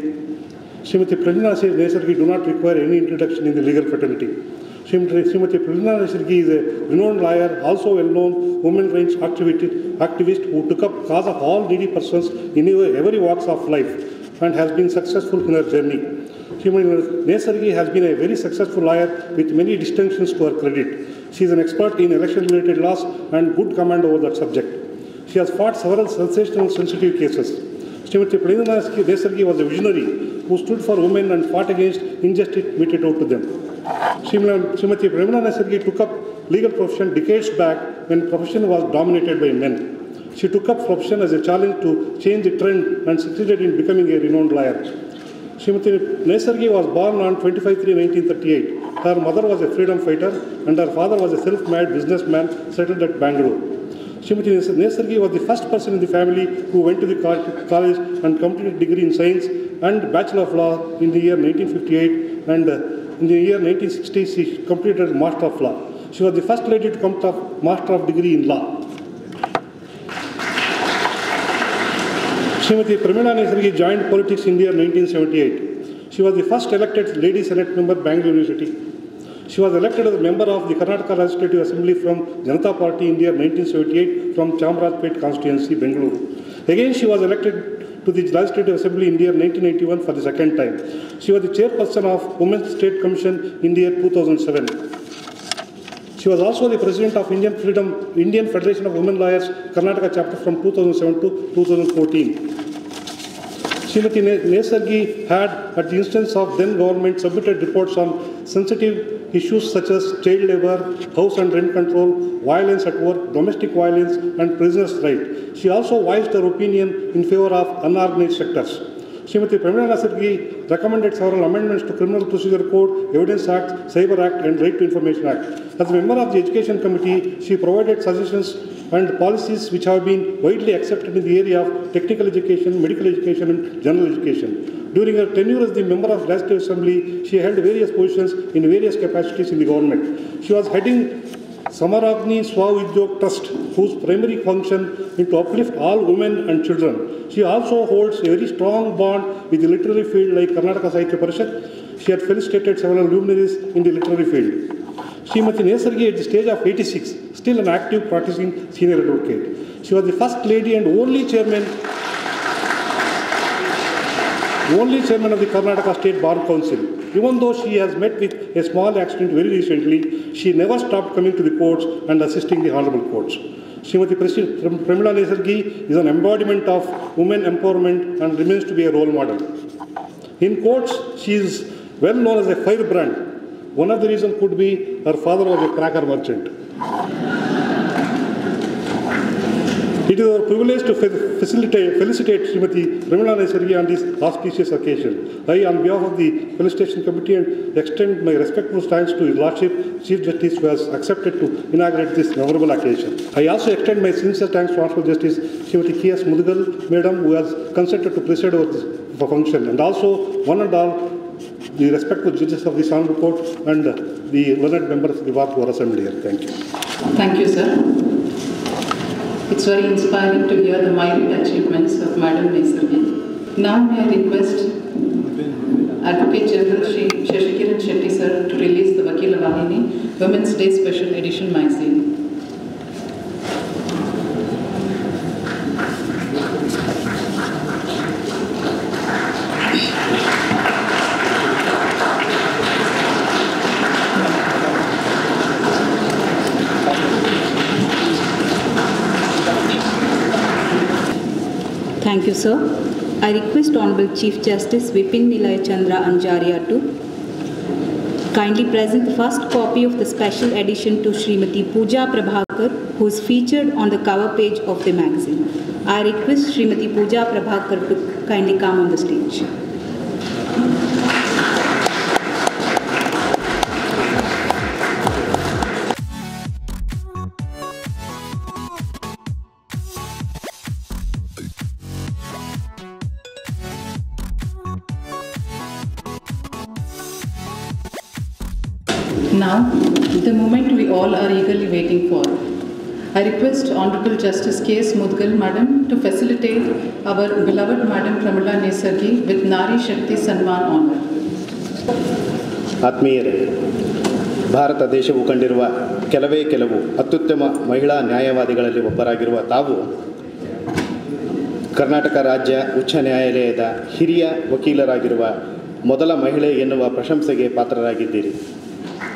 Srimati Pramila Nesargi do not require any introduction in the legal fraternity. Srimati Pramila Nesargi is a renowned lawyer, also well-known women's rights activist who took up cause of all needy persons in every walks of life and has been successful in her journey. Srimati Nesargi has been a very successful lawyer with many distinctions to her credit. She is an expert in election-related laws and good command over that subject. She has fought several sensational, sensitive cases. Srimati Pramila Nesargi was a visionary who stood for women and fought against injustice meted out to them. Srimati Pramila Nesargi took up legal profession decades back when profession was dominated by men. She took up profession as a challenge to change the trend and succeeded in becoming a renowned lawyer. Srimati Nesargi was born on 25/3/1938. Her mother was a freedom fighter and her father was a self-made businessman settled at Bangalore. Srimati Nesargi was the first person in the family who went to the college and completed degree in science and Bachelor of Law in the year 1958, and in the year 1960 she completed Master of Law. She was the first lady to complete Master of Degree in Law. Srimati Pramila Nesargi joined politics in the year 1978. She was the first elected Lady Senate member, Bangalore University. She was elected as a member of the Karnataka Legislative Assembly from Janata Party in the year 1978 from Chamarajpet constituency, Bengaluru. Again, she was elected to the Legislative Assembly in the year 1991 for the second time. She was the chairperson of Women's State Commission in the year 2007. She was also the president of Indian Federation of Women Lawyers, Karnataka chapter from 2007 to 2014. Srimati Nesargi had, at the instance of then government, submitted reports on sensitive issues such as child labor, house and rent control, violence at work, domestic violence, and prisoners' rights. She also voiced her opinion in favor of unorganized sectors. Srimati Pramila Nesargi recommended several amendments to Criminal Procedure Code, Evidence Act, Cyber Act, and Right to Information Act. As a member of the Education Committee, she provided suggestions and policies which have been widely accepted in the area of technical education, medical education, and general education. During her tenure as the member of the Legislative Assembly, she held various positions in various capacities in the government. She was heading Samaragni Swaudyog Trust, whose primary function is to uplift all women and children. She also holds a very strong bond with the literary field like Karnataka Sahitya Parishad. She had felicitated several luminaries in the literary field. Srimati Nesargi, at the stage of 86, still an active practicing senior advocate. She was the first lady and only chairman of the Karnataka State Bar Council. Even though she has met with a small accident very recently, she never stopped coming to the courts and assisting the honorable courts. Srimati Pramila Nesargi is an embodiment of women empowerment and remains to be a role model. In courts, she is well known as a firebrand. One of the reasons could be her father was a cracker merchant. It is our privilege to felicitate Srimati Pramila Nesargi on this auspicious occasion. I, on behalf of the Felicitation Committee, extend my respectful thanks to His Lordship, Chief Justice, who has accepted to inaugurate this memorable occasion. I also extend my sincere thanks to Honorable Justice Srimati K.S. Mudugal, Madam, who has consented to preside over this function, and also one and all the respectful judges of this Honorable Court and the learned members of the Bar who are assembled here. Thank you. Thank you, sir. It's very inspiring to hear the myriad achievements of Madam Nesargi. Now may I request Advocate General Shri Shashikiran Shetty sir to release the Vakila Vahini Women's Day Special Edition magazine. Thank you, sir. I request Honorable Chief Justice Vipin Nilay Chandra Anjaria to kindly present the first copy of the special edition to Srimati Pooja Prabhakar, who is featured on the cover page of the magazine. I request Srimati Pooja Prabhakar to kindly come on the stage. Now, the moment we all are eagerly waiting for. I request Honorable Justice K.S. Mudugal, Madam, to facilitate our beloved Madam Pramila Nesargi with Nari Shakti Sanman honor. ಆತ್ಮೀಯರೇ, ಭಾರತ ದೇಶವು ಕಂಡಿರುವ ಕೆಲವು ಅತ್ಯುತ್ತಮ ಮಹಿಳಾ ನ್ಯಾಯವಾದಿಗಳಲ್ಲಿ ಒಬ್ಬರಾಗಿರುವ ತಾವು ಕರ್ನಾಟಕ ರಾಜ್ಯ ಉಚ್ಚ ನ್ಯಾಯಾಲಯದ ಹಿರಿಯ ವಕೀಲರಾಗಿರುವ ಮೊದಲ ಮಹಿಳೆ ಎನ್ನುವ ಪ್ರಶಂಸೆಗೆ ಪಾತ್ರರಾಗಿದ್ದೀರಿ.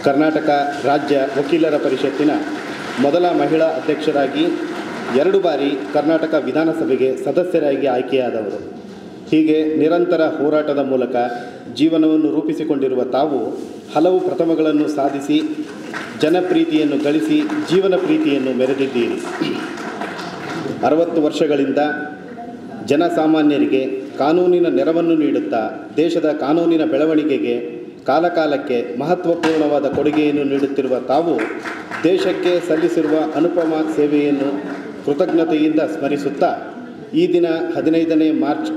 ಕರ್ನಾಟಕ ರಾಜ್ಯ ವಕೀಲರ ಪರಿಷತ್ತಿನ ಮೊದಲ ಮಹಿಳಾ ಅಧ್ಯಕ್ಷರಾಗಿ 2 ಬಾರಿ ಕರ್ನಾಟಕ ವಿಧಾನಸಭೆಗೆ ಸದಸ್ಯರಾಗಿ ಆಯ್ಕೆಯಾದವರು. ಹೀಗೆ ನಿರಂತರ ಹೋರಾಟದ ಮೂಲಕ ಜೀವನವನ್ನು ರೂಪಿಸಿಕೊಂಡಿರುವ ತಾವು ಹಲವು ಪ್ರಥಮಗಳನ್ನು ಸಾಧಿಸಿ ಜನಪ್ರೀತಿಯನ್ನು ಗಳಿಸಿ ಜೀವನ ಪ್ರೀತಿಯನ್ನು ಮೆರೆದಿದ್ದೀರಿ. 60 ವರ್ಷಗಳಿಂದ ಜನಸಾಮಾನ್ಯರಿಗೆ ಕಾನೂನಿನ ನೆರವನ್ನು ನೀಡುತ್ತಾ ದೇಶದ ಕಾನೂನಿನ ಬೆಳವಣಿಗೆಗೆ ಕಾಲಕಾಲಕ್ಕೆ ಮಹತ್ವಪೂರ್ಣವಾದ ಕೊಡುಗೆಯನ್ನು ನೀಡುತ್ತಿರುವ ತಾವು ದೇಶಕ್ಕೆ ಸಲ್ಲಿಸಿರುವ ಅನುಪಮ ಸೇವೆಯನ್ನು ಕೃತಜ್ಞತೆಯಿಂದ ಸ್ಮರಿಸುತ್ತಾ ಈ ದಿನ 15ನೇ ಮಾರ್ಚ್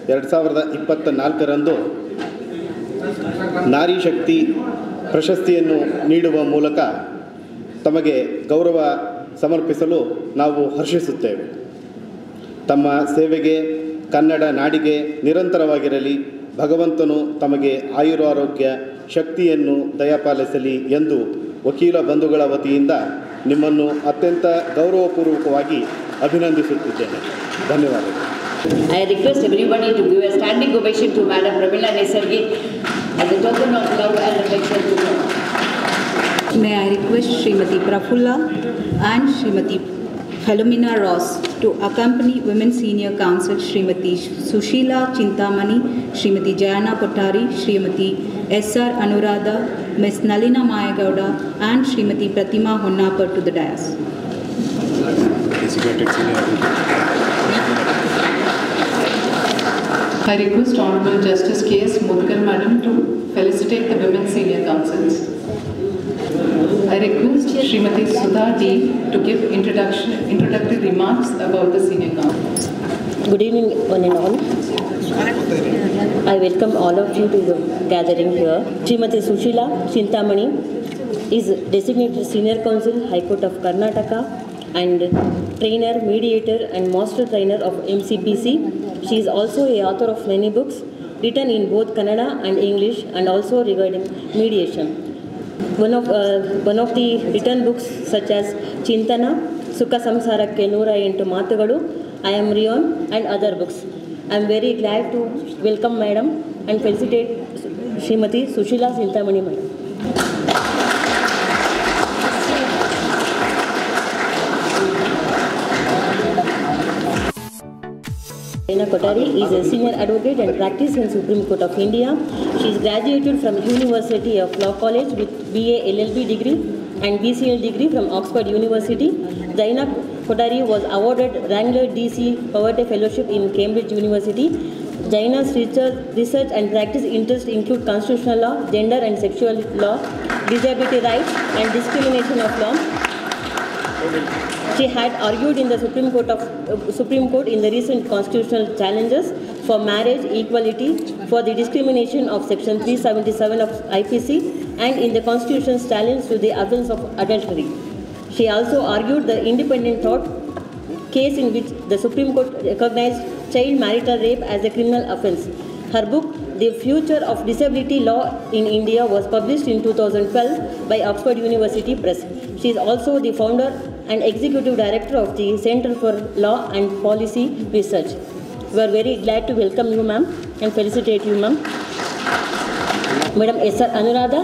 2024ರಂದು ನಾರಿ ಶಕ್ತಿ ಪ್ರಶಸ್ತಿಯನ್ನು ನೀಡುವ ಮೂಲಕ ತಮಗೆ ಗೌರವ ಸಮರ್ಪಿಸಲು ನಾವು ಹರ್ಷಿಸುತ್ತೇವೆ. ತಮ್ಮ ಸೇವೆಗೆ ಕನ್ನಡ ನಾಡಿಗೆ ನಿರಂತರವಾಗಿರಲಿ, ಭಗವಂತನು ತಮಗೆ ಆಯುರಾರೋಗ್ಯ ಶಕ್ತಿಯನ್ನು ದಯಪಾಲಿಸಲಿ ಎಂದು ವಕೀಲ ಬಂಧುಗಳ ವತಿಯಿಂದ ನಿಮ್ಮನ್ನು ಅತ್ಯಂತ ಗೌರವಪೂರ್ವಕವಾಗಿ ಅಭಿನಂದಿಸುತ್ತಿದ್ದೇನೆ. ಧನ್ಯವಾದಗಳು. I request everybody to give a standing ovation to Madam Pramila Nesargi as a token of love and affection to her. May I request Srimati Prafulla and Srimati Philomena Ross to accompany Women Senior Council Srimati Sushila Chintamani, Srimati Jayana Kothari, Srimati S.R. Anuradha, Ms. Nalina Mayagowda and Srimati Pratima Honnapar to the dais. I request Honorable Justice K.S. Mudgal Madam to felicitate the Women Senior Councils. I request Srimati Sudha D. to give introductory remarks about the Senior Councils. Good evening, one and all. I welcome all of you to the gathering here. Srimati Sushila Chintamani is designated Senior Counsel, High Court of Karnataka, and trainer, mediator, and master trainer of MCPC. She is also a author of many books written in both Kannada and English, and also regarding mediation. One of the written books such as Chintana, Sukha Samsarakke Noora Entu Maatugalu, I Am Rion, and other books. I am very glad to welcome Madam and felicitate Srimati Sushila Chintamani Madam. Jayana Kothari is a senior advocate and practices in Supreme Court of India. She is graduated from University of Law College with BA LLB degree and BCL degree from Oxford University. Jayana Kothari was awarded Wrangler DC Poverty Fellowship in Cambridge University. Jayana's research and practice interests include constitutional law, gender and sexual law, disability rights and discrimination of law. She had argued in the Supreme Court in the recent constitutional challenges for marriage equality, for the discrimination of Section 377 of IPC, and in the Constitution's challenge to the offence of adultery. She also argued the independent thought case in which the Supreme Court recognized child marital rape as a criminal offence. Her book, The Future of Disability Law in India, was published in 2012 by Oxford University Press. She is also the founder and executive director of the Center for Law and Policy Research. We are very glad to welcome you, ma'am, and felicitate you, ma'am. Madam S.R. Anuradha,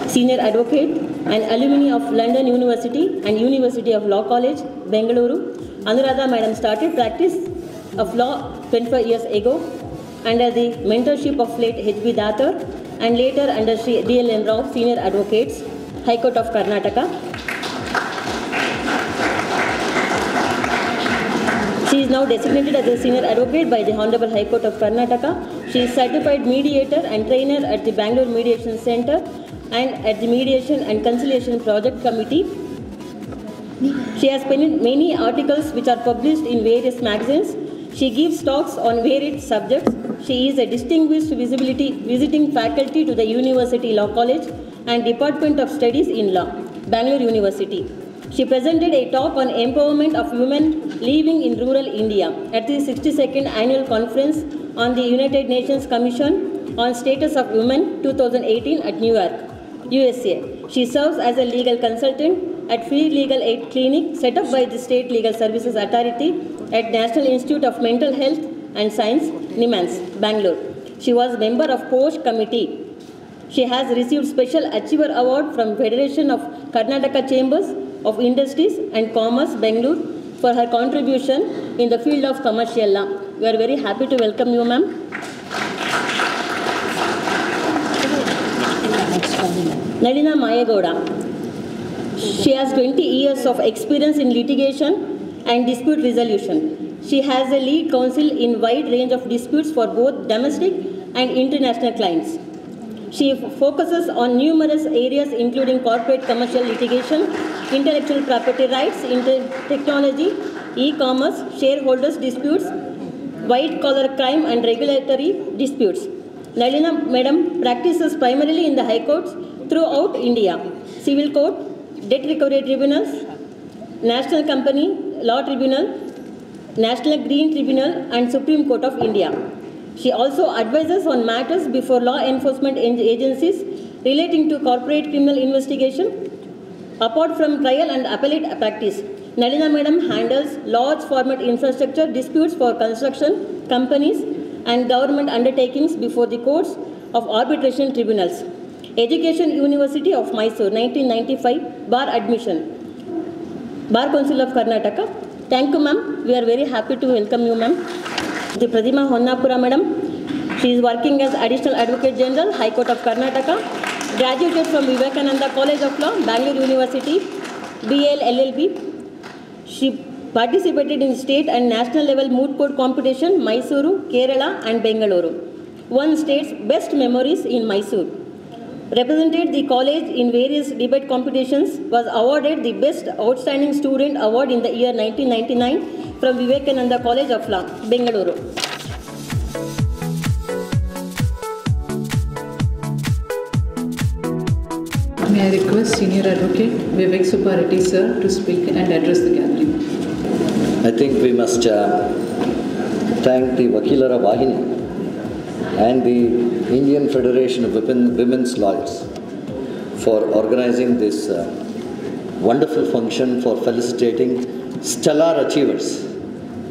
senior advocate and alumni of London University and University of Law College, Bengaluru. Anuradha, madam, started practice of law 25 years ago under the mentorship of late H.B. Datar and later under Sri D.L.N. Rao, senior advocates, High Court of Karnataka. She is now designated as a senior advocate by the Honorable High Court of Karnataka. She is certified mediator and trainer at the Bangalore Mediation Center and at the Mediation and Conciliation Project Committee. She has penned many articles which are published in various magazines. She gives talks on varied subjects. She is a distinguished visiting faculty to the University Law College and Department of Studies in Law, Bangalore University. She presented a talk on empowerment of women living in rural India at the 62nd Annual Conference on the United Nations Commission on Status of Women 2018 at New York, USA. She serves as a legal consultant at Free Legal Aid Clinic set up by the State Legal Services Authority at National Institute of Mental Health and Science, NIMANS, Bangalore. She was member of POSH Committee. She has received Special Achiever Award from Federation of Karnataka Chambers of Industries and Commerce, Bangalore, for her contribution in the field of commercial law. We are very happy to welcome you, ma'am. Nalina Mayagowda. She has 20 years of experience in litigation and dispute resolution. She has a lead counsel in wide range of disputes for both domestic and international clients. She focuses on numerous areas including corporate commercial litigation, intellectual property rights, technology, e-commerce, shareholders disputes, white-collar crime and regulatory disputes. Nalina Madam practices primarily in the High Courts throughout India, Civil Court, Debt Recovery Tribunals, National Company Law Tribunal, National Green Tribunal and Supreme Court of India. She also advises on matters before law enforcement agencies relating to corporate criminal investigation. Apart from trial and appellate practice, Nalina Madam handles large format infrastructure disputes for construction companies and government undertakings before the courts of arbitration tribunals. Education University of Mysore, 1995, bar admission. Bar Council of Karnataka. Thank you, ma'am. We are very happy to welcome you, ma'am. The Pradima Honnapura, madam. She is working as Additional Advocate General, High Court of Karnataka. Graduated from Vivekananda College of Law, Bangalore University, BL LLB. She participated in state and national level moot court competition, Mysuru, Kerala and Bengaluru. Won state's best memories in Mysore. Represented the college in various debate competitions, was awarded the Best Outstanding Student Award in the year 1999 from Vivekananda College of Law, Bengaluru. May I request Senior Advocate Vivek Suppareddy sir to speak and address the gathering. I think we must thank the Vakilara Vahini and the Indian Federation of Women's Lawyers for organizing this wonderful function for felicitating stellar achievers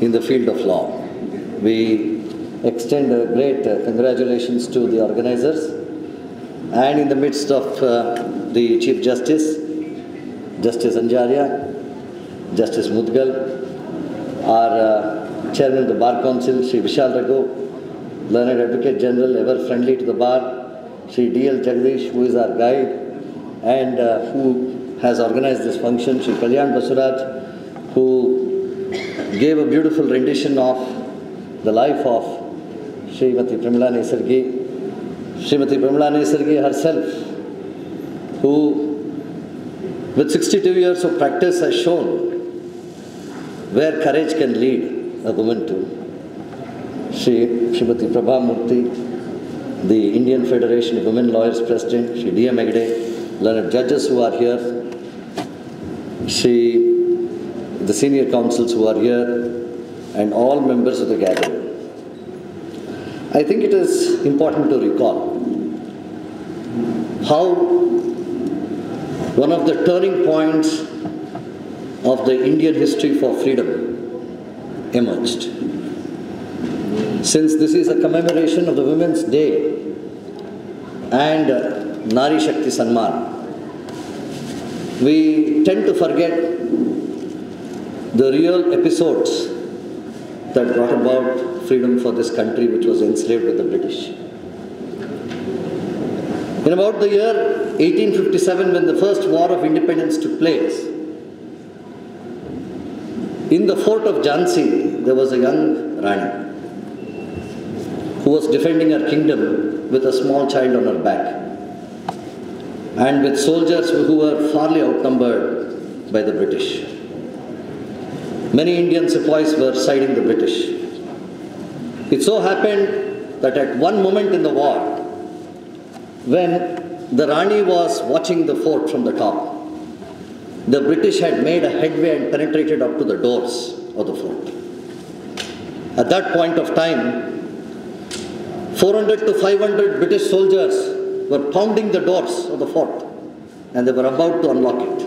in the field of law. We extend a great congratulations to the organizers, and in the midst of the Chief Justice, Justice Anjaria, Justice Mudgal, our Chairman of the Bar Council, Sri Vishal Raghu, Learned Advocate General, ever friendly to the bar, Sri D.L. Jagdish, who is our guide and who has organized this function, Sri Kalyan Basuraj, who gave a beautiful rendition of the life of Srimati Pramila Nesargi. Srimati Pramila Nesargi herself, who with 62 years of practice has shown where courage can lead a woman to. Srimati Prabha Murthy, the Indian Federation of Women Lawyers President, Sri D.M. Egde, learned judges who are here, the senior counsels who are here, and all members of the gathering. I think it is important to recall how one of the turning points of the Indian history for freedom emerged. Since this is a commemoration of the Women's Day and Nari Shakti Sanman, we tend to forget the real episodes that brought about freedom for this country, which was enslaved with the British. In about the year 1857, when the first War of Independence took place, in the fort of Jhansi, there was a young Rani who was defending her kingdom with a small child on her back, and with soldiers who were farly outnumbered by the British. Many Indian sepoys were siding the British. It so happened that at one moment in the war, when the Rani was watching the fort from the top, the British had made a headway and penetrated up to the doors of the fort. At that point of time, 400 to 500 British soldiers were pounding the doors of the fort, and they were about to unlock it.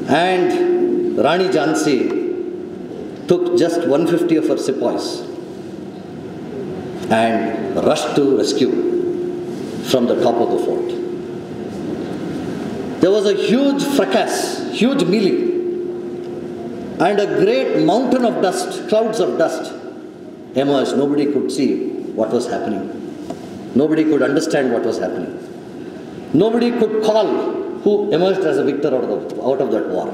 And Rani Jhansi took just 150 of her sepoys and rushed to rescue from the top of the fort. There was a huge fracas, huge melee, and a great mountain of dust, clouds of dust emerged. Nobody could see what was happening. Nobody could understand what was happening. Nobody could call who emerged as a victor out of that war.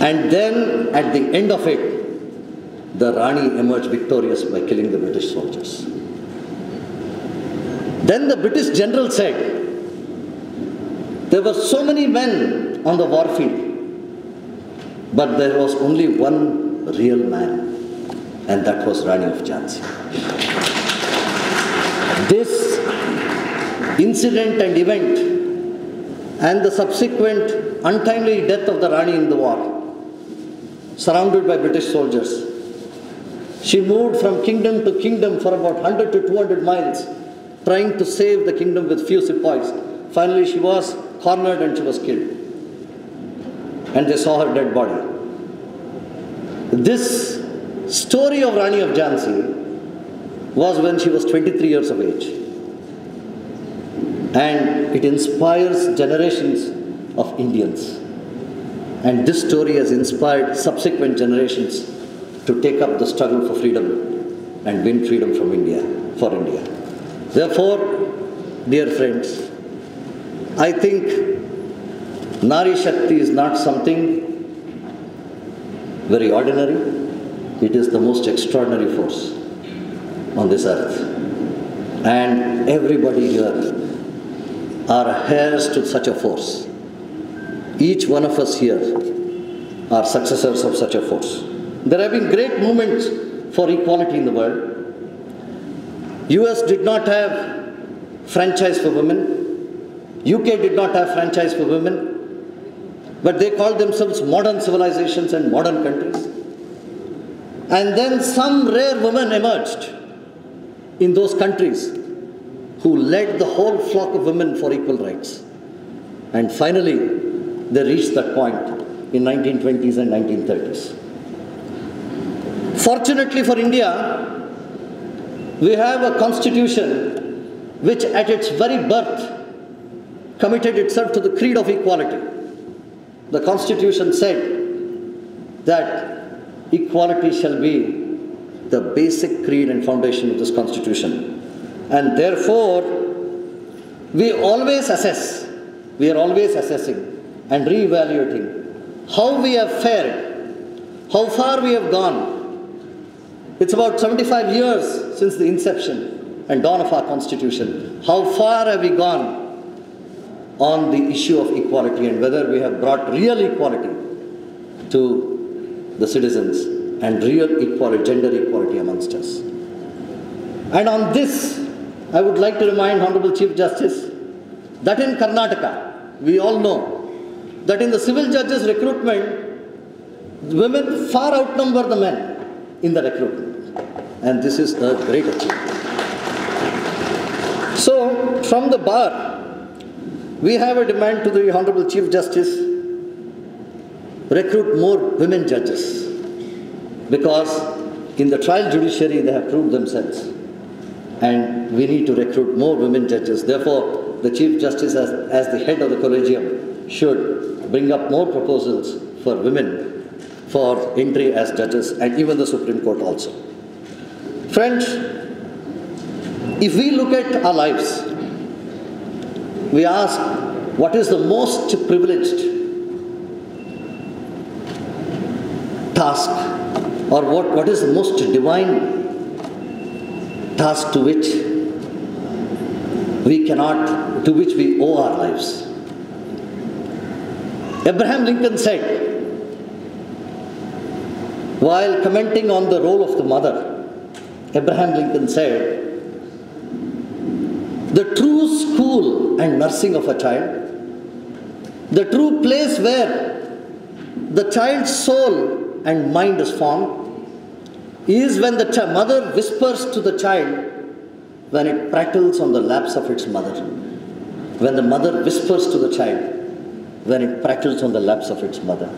And then, at the end of it, the Rani emerged victorious by killing the British soldiers. Then the British general said, there were so many men on the war field, but there was only one real man, and that was Rani of Jhansi. This incident and event and the subsequent untimely death of the Rani in the war, surrounded by British soldiers, she moved from kingdom to kingdom for about 100 to 200 miles, trying to save the kingdom with few sepoys. Finally, she was cornered and she was killed. and they saw her dead body. This story of Rani of Jhansi was when she was 23 years of age. And it inspires generations of Indians. And this story has inspired subsequent generations to take up the struggle for freedom and win freedom from India, for India. Therefore, dear friends, I think Nari Shakti is not something very ordinary. It is the most extraordinary force on this earth. And everybody here are heirs to such a force. Each one of us here are successors of such a force. There have been great movements for equality in the world. US did not have franchise for women. UK did not have franchise for women. But they called themselves modern civilizations and modern countries. And then some rare women emerged in those countries who led the whole flock of women for equal rights. And finally, they reached that point in 1920s and 1930s. Fortunately for India, we have a constitution which at its very birth committed itself to the creed of equality. The constitution said that equality shall be the basic creed and foundation of this constitution. And therefore, we always assess, we are always assessing and re-evaluating how we have fared, how far we have gone. It's about 75 years since the inception and dawn of our constitution. How far have we gone on the issue of equality and whether we have brought real equality to the citizens and real equality, gender equality amongst us. And on this, I would like to remind Honorable Chief Justice that in Karnataka, we all know that in the civil judges recruitment, women far outnumber the men in the recruitment. And this is a great achievement. So, from the bar, we have a demand to the Honorable Chief Justice, recruit more women judges. Because in the trial judiciary, they have proved themselves. And we need to recruit more women judges. Therefore, the Chief Justice, as the head of the collegium, should bring up more proposals for women for entry as judges and even the Supreme Court also. Friends, if we look at our lives, we ask, what is the most privileged task, or what is the most divine task to which we owe our lives? Abraham Lincoln said, while commenting on the role of the mother, Abraham Lincoln said, the true school and nursing of a child, the true place where the child's soul and mind is formed, is when the mother whispers to the child when it prattles on the laps of its mother. When the mother whispers to the child when it prattles on the laps of its mother.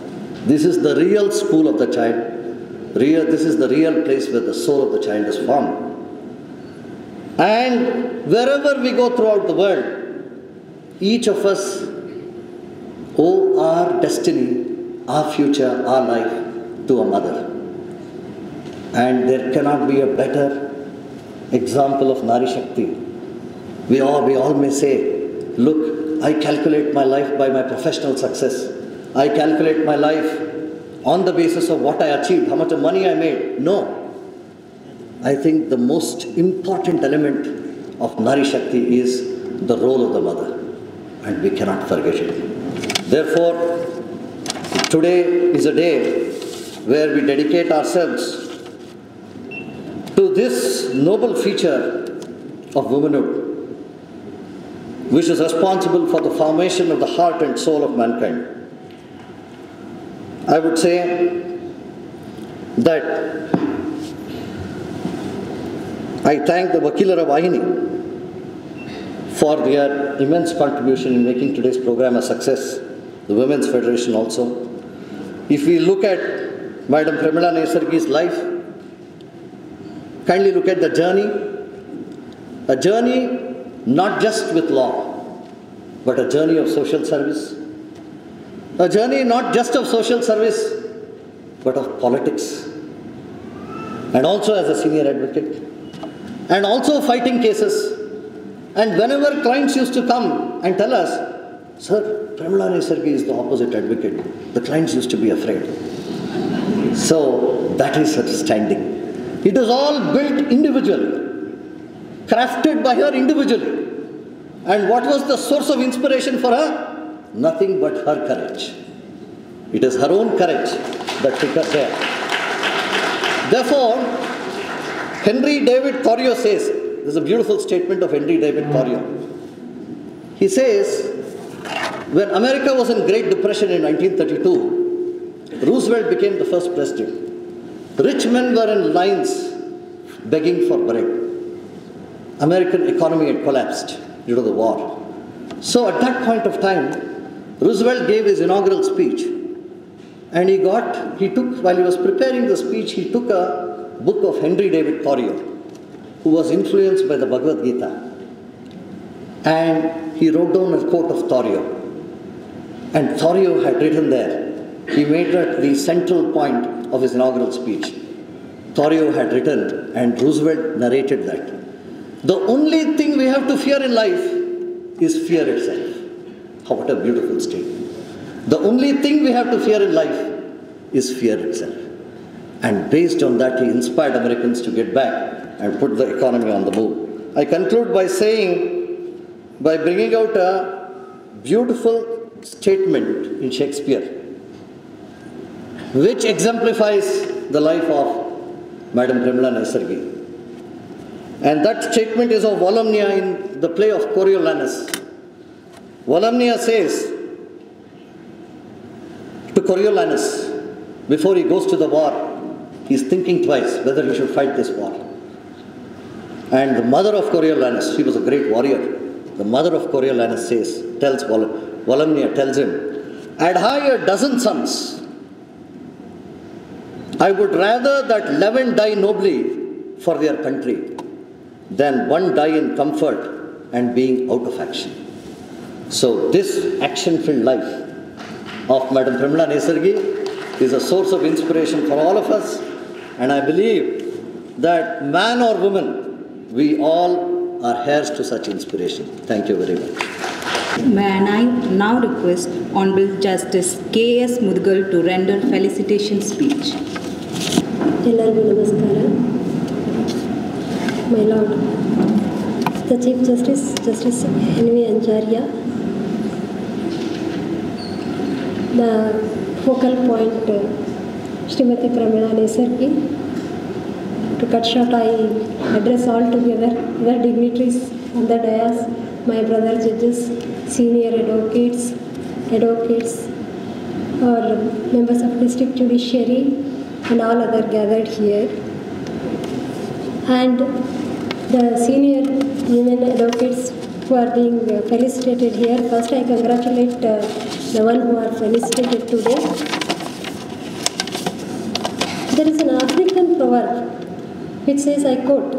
This is the real school of the child. This is the real place where the soul of the child is formed. And wherever we go throughout the world, each of us owe our destiny, our future, our life to a mother. And there cannot be a better example of Nari Shakti. We all may say, look, I calculate my life by my professional success. I calculate my life on the basis of what I achieved, how much of money I made. No. I think the most important element of Nari Shakti is the role of the mother. And we cannot forget it. Therefore, today is a day where we dedicate ourselves to this noble feature of womanhood, which is responsible for the formation of the heart and soul of mankind. I would say that I thank the Vakilara Vahini for their immense contribution in making today's program a success, the Women's Federation also, If we look at Madam Premila Nesargi's life, kindly look at the journey. A journey not just with law, but a journey of social service. A journey not just of social service, but of politics. And also as a senior advocate. And also fighting cases. And whenever clients used to come and tell us, "Sir, Premila Nesargi is the opposite advocate," the clients used to be afraid. So that is her standing. It is all built individually, crafted by her individually. And what was the source of inspiration for her? Nothing but her courage. It is her own courage that took her there. Therefore, Henry David Thoreau says, this is a beautiful statement of Henry David Thoreau. He says, when America was in Great Depression in 1932, Roosevelt became the first president. Rich men were in lines begging for bread. American economy had collapsed due to the war. So at that point of time, Roosevelt gave his inaugural speech, and while he was preparing the speech, he took a book of Henry David Thoreau, who was influenced by the Bhagavad Gita, and he wrote down a quote of Thoreau. And Thoreau had written there, he made that the central point of his inaugural speech. Thoreau had written, and Roosevelt narrated that. The only thing we have to fear in life is fear itself. What a beautiful statement. The only thing we have to fear in life is fear itself. And based on that, he inspired Americans to get back and put the economy on the move. I conclude by bringing out a beautiful statement in Shakespeare, which exemplifies the life of Madam Premila Nesargi. And that statement is of Volumnia in the play of Coriolanus. Volumnia says to Coriolanus, before he goes to the war, he is thinking twice whether he should fight this war. And the mother of Coriolanus, she was a great warrior. The mother of Coriolanus Volumnia tells him, "Had I a dozen sons, I would rather that 11 die nobly for their country than one die in comfort and being out of action." So this action-filled life of Madam Premila Nesargi is a source of inspiration for all of us, and I believe that man or woman, we all are heirs to such inspiration. Thank you very much. May I now request Honorable Justice K.S. Mudgal to render felicitation speech. ಎಲ್ಲರಿಗೂ ನಮಸ್ಕಾರ. My Lord, the Chief Justice, Justice N.V. Anjaria, the focal point, Srimati Premila Nesargi. To cut short, I address all together the dignitaries on the dais, my brother judges, senior advocates, or members of district judiciary, and all other gathered here. And the senior women advocates who are being felicitated here. First, I congratulate the one who are felicitated today. There is an African proverb which says, I quote,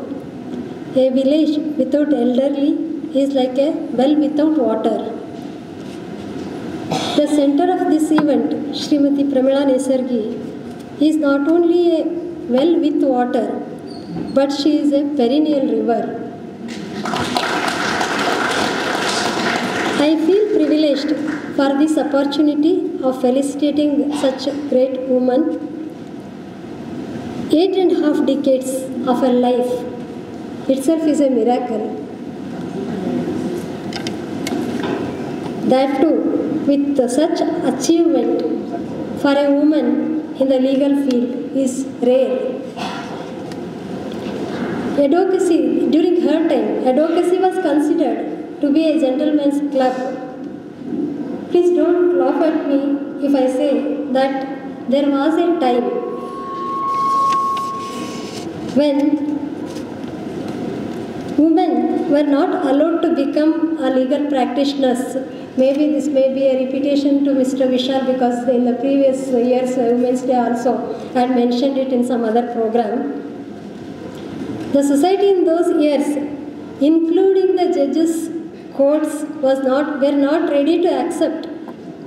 "A village without elderly is like a well without water." The center of this event, Srimati Premila Nesargi, is not only a well with water, but she is a perennial river. I feel privileged for this opportunity of felicitating such a great woman. 8.5 decades of her life itself is a miracle. That too, with such achievement for a woman in the legal field is rare. Advocacy, during her time, advocacy was considered to be a gentleman's club. Please don't laugh at me if I say that there was a time when women were not allowed to become a legal practitioners. Maybe this may be a repetition to Mr. Vishal, because in the previous years Women's Day also had mentioned it in some other program. The society in those years, including the judges, courts, were not ready to accept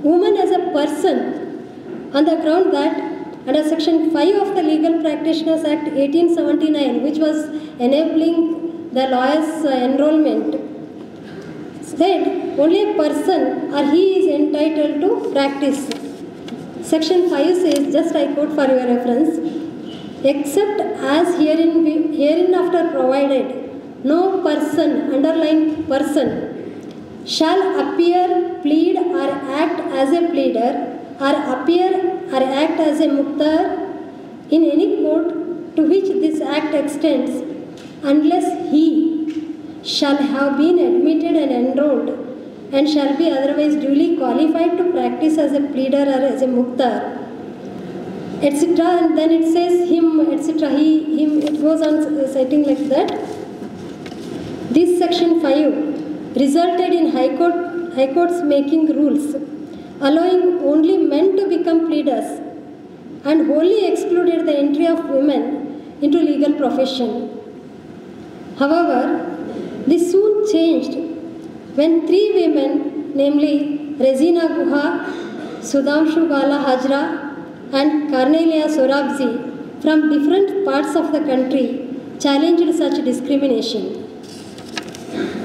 woman as a person on the ground that under Section 5 of the Legal Practitioners Act 1879, which was enabling the lawyers' enrollment, said only a person or he is entitled to practice. Section 5 says, just I quote for your reference, except as hereinafter provided, no person, underlying person, shall appear, plead or act as a pleader, or appear or act as a mukhtar in any court to which this act extends, unless he shall have been admitted and enrolled and shall be otherwise duly qualified to practice as a pleader or as a mukhtar, etc. And then it says him, etc. He, him, it goes on citing like that. This Section 5 resulted in High Courts making rules allowing only men to become pleaders and wholly excluded the entry of women into legal profession. However, this soon changed when 3 women, namely Rezina Guha, Sudhamshu Bala Hajra and Carnelia Sorabji from different parts of the country challenged such discrimination.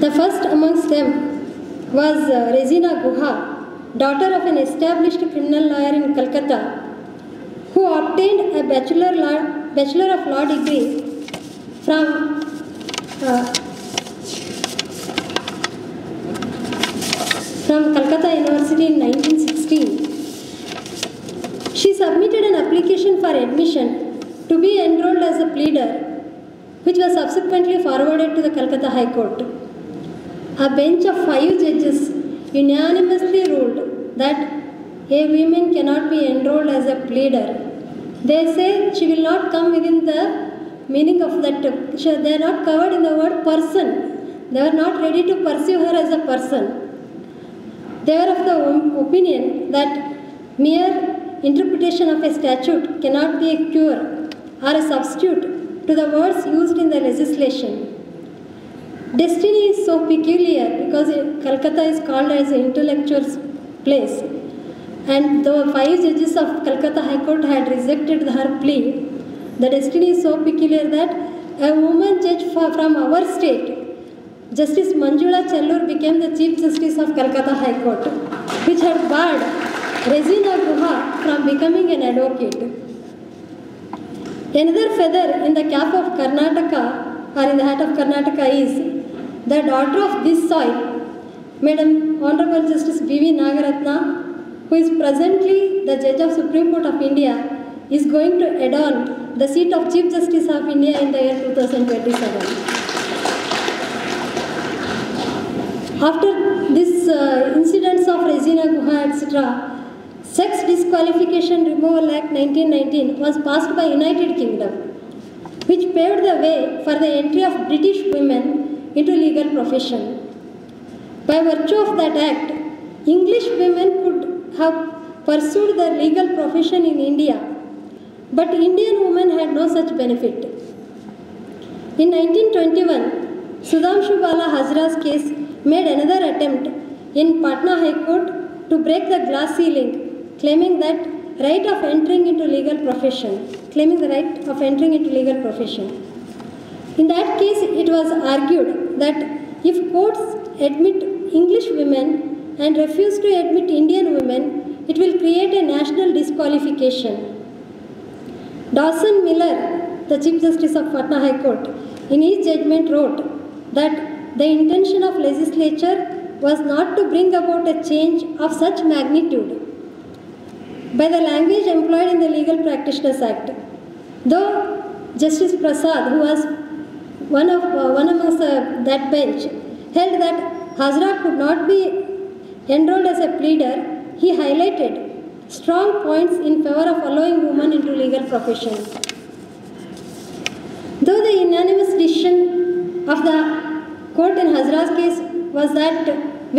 The first amongst them was Rezina Guha, daughter of an established criminal lawyer in Calcutta, who obtained a Bachelor of Law degree from Calcutta University in 1916. She submitted an application for admission to be enrolled as a pleader, which was subsequently forwarded to the Calcutta High Court. A bench of 5 judges unanimously ruled that a woman cannot be enrolled as a pleader. They say she will not come within the meaning of that. They are not covered in the word person. They are not ready to pursue her as a person. They are of the opinion that mere interpretation of a statute cannot be a cure or a substitute to the words used in the legislation. Destiny is so peculiar because Calcutta is called as an intellectual's place, and the 5 judges of Calcutta High Court had rejected her plea. The destiny is so peculiar that a woman judge from our state, Justice Manjula Chellur, became the Chief Justice of Calcutta High Court, which had barred Rezina Guha from becoming an advocate. Another feather in the cap of Karnataka, or in the hat of Karnataka, is the daughter of this soil, Madam Honorable Justice B.V. Nagaratna, who is presently the Judge of Supreme Court of India, is going to adorn the seat of Chief Justice of India in the year 2027. After this incidents of Rezina Guha, etc., Sex Disqualification Removal Act 1919 was passed by United Kingdom, which paved the way for the entry of British women into legal profession. By virtue of that act, English women could have pursued their legal profession in India, but Indian women had no such benefit. In 1921, Sudhamshu Bala Hajra's case made another attempt in Patna High Court to break the glass ceiling, claiming the right of entering into legal profession. In that case, it was argued that if courts admit English women and refuse to admit Indian women, it will create a national disqualification. Dawson Miller, the Chief Justice of Patna High Court, in his judgment wrote that the intention of legislature was not to bring about a change of such magnitude by the language employed in the Legal Practitioners Act. Though Justice Prasad, who was one amongst that bench, held that Hajra could not be enrolled as a pleader, he highlighted strong points in favor of allowing women into legal profession. Though the unanimous decision of the court in Hazra's case was that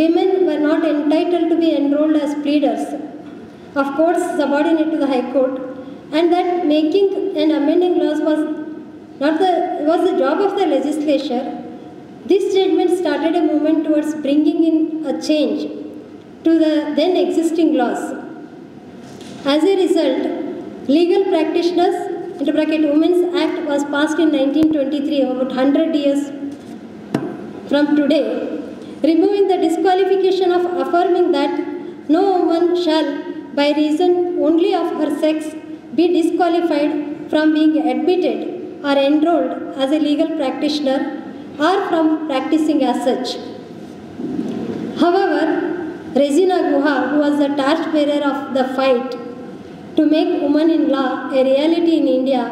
women were not entitled to be enrolled as pleaders, of course subordinate to the High Court, and that making and amending laws was the job of the legislature. This judgment started a movement towards bringing in a change to the then existing laws. As a result, Legal Practitioners (Women's Act) was passed in 1923, about 100 years from today, removing the disqualification of affirming that no woman shall, by reason only of her sex, be disqualified from being admitted or enrolled as a legal practitioner or from practicing as such. However, Regina Guha, who was the torchbearer of the fight to make women in law a reality in India,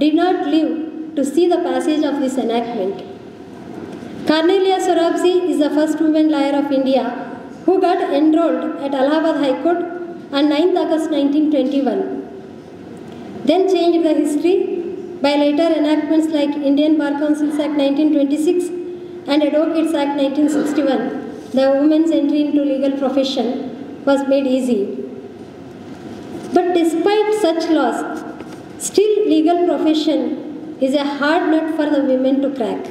did not live to see the passage of this enactment. Cornelia Sorabji is the first woman lawyer of India who got enrolled at Allahabad High Court on 9th August 1921. Then changed the history by later enactments like Indian Bar Councils Act 1926 and Advocates Act 1961. The women's entry into legal profession was made easy. But despite such laws, still legal profession is a hard nut for the women to crack.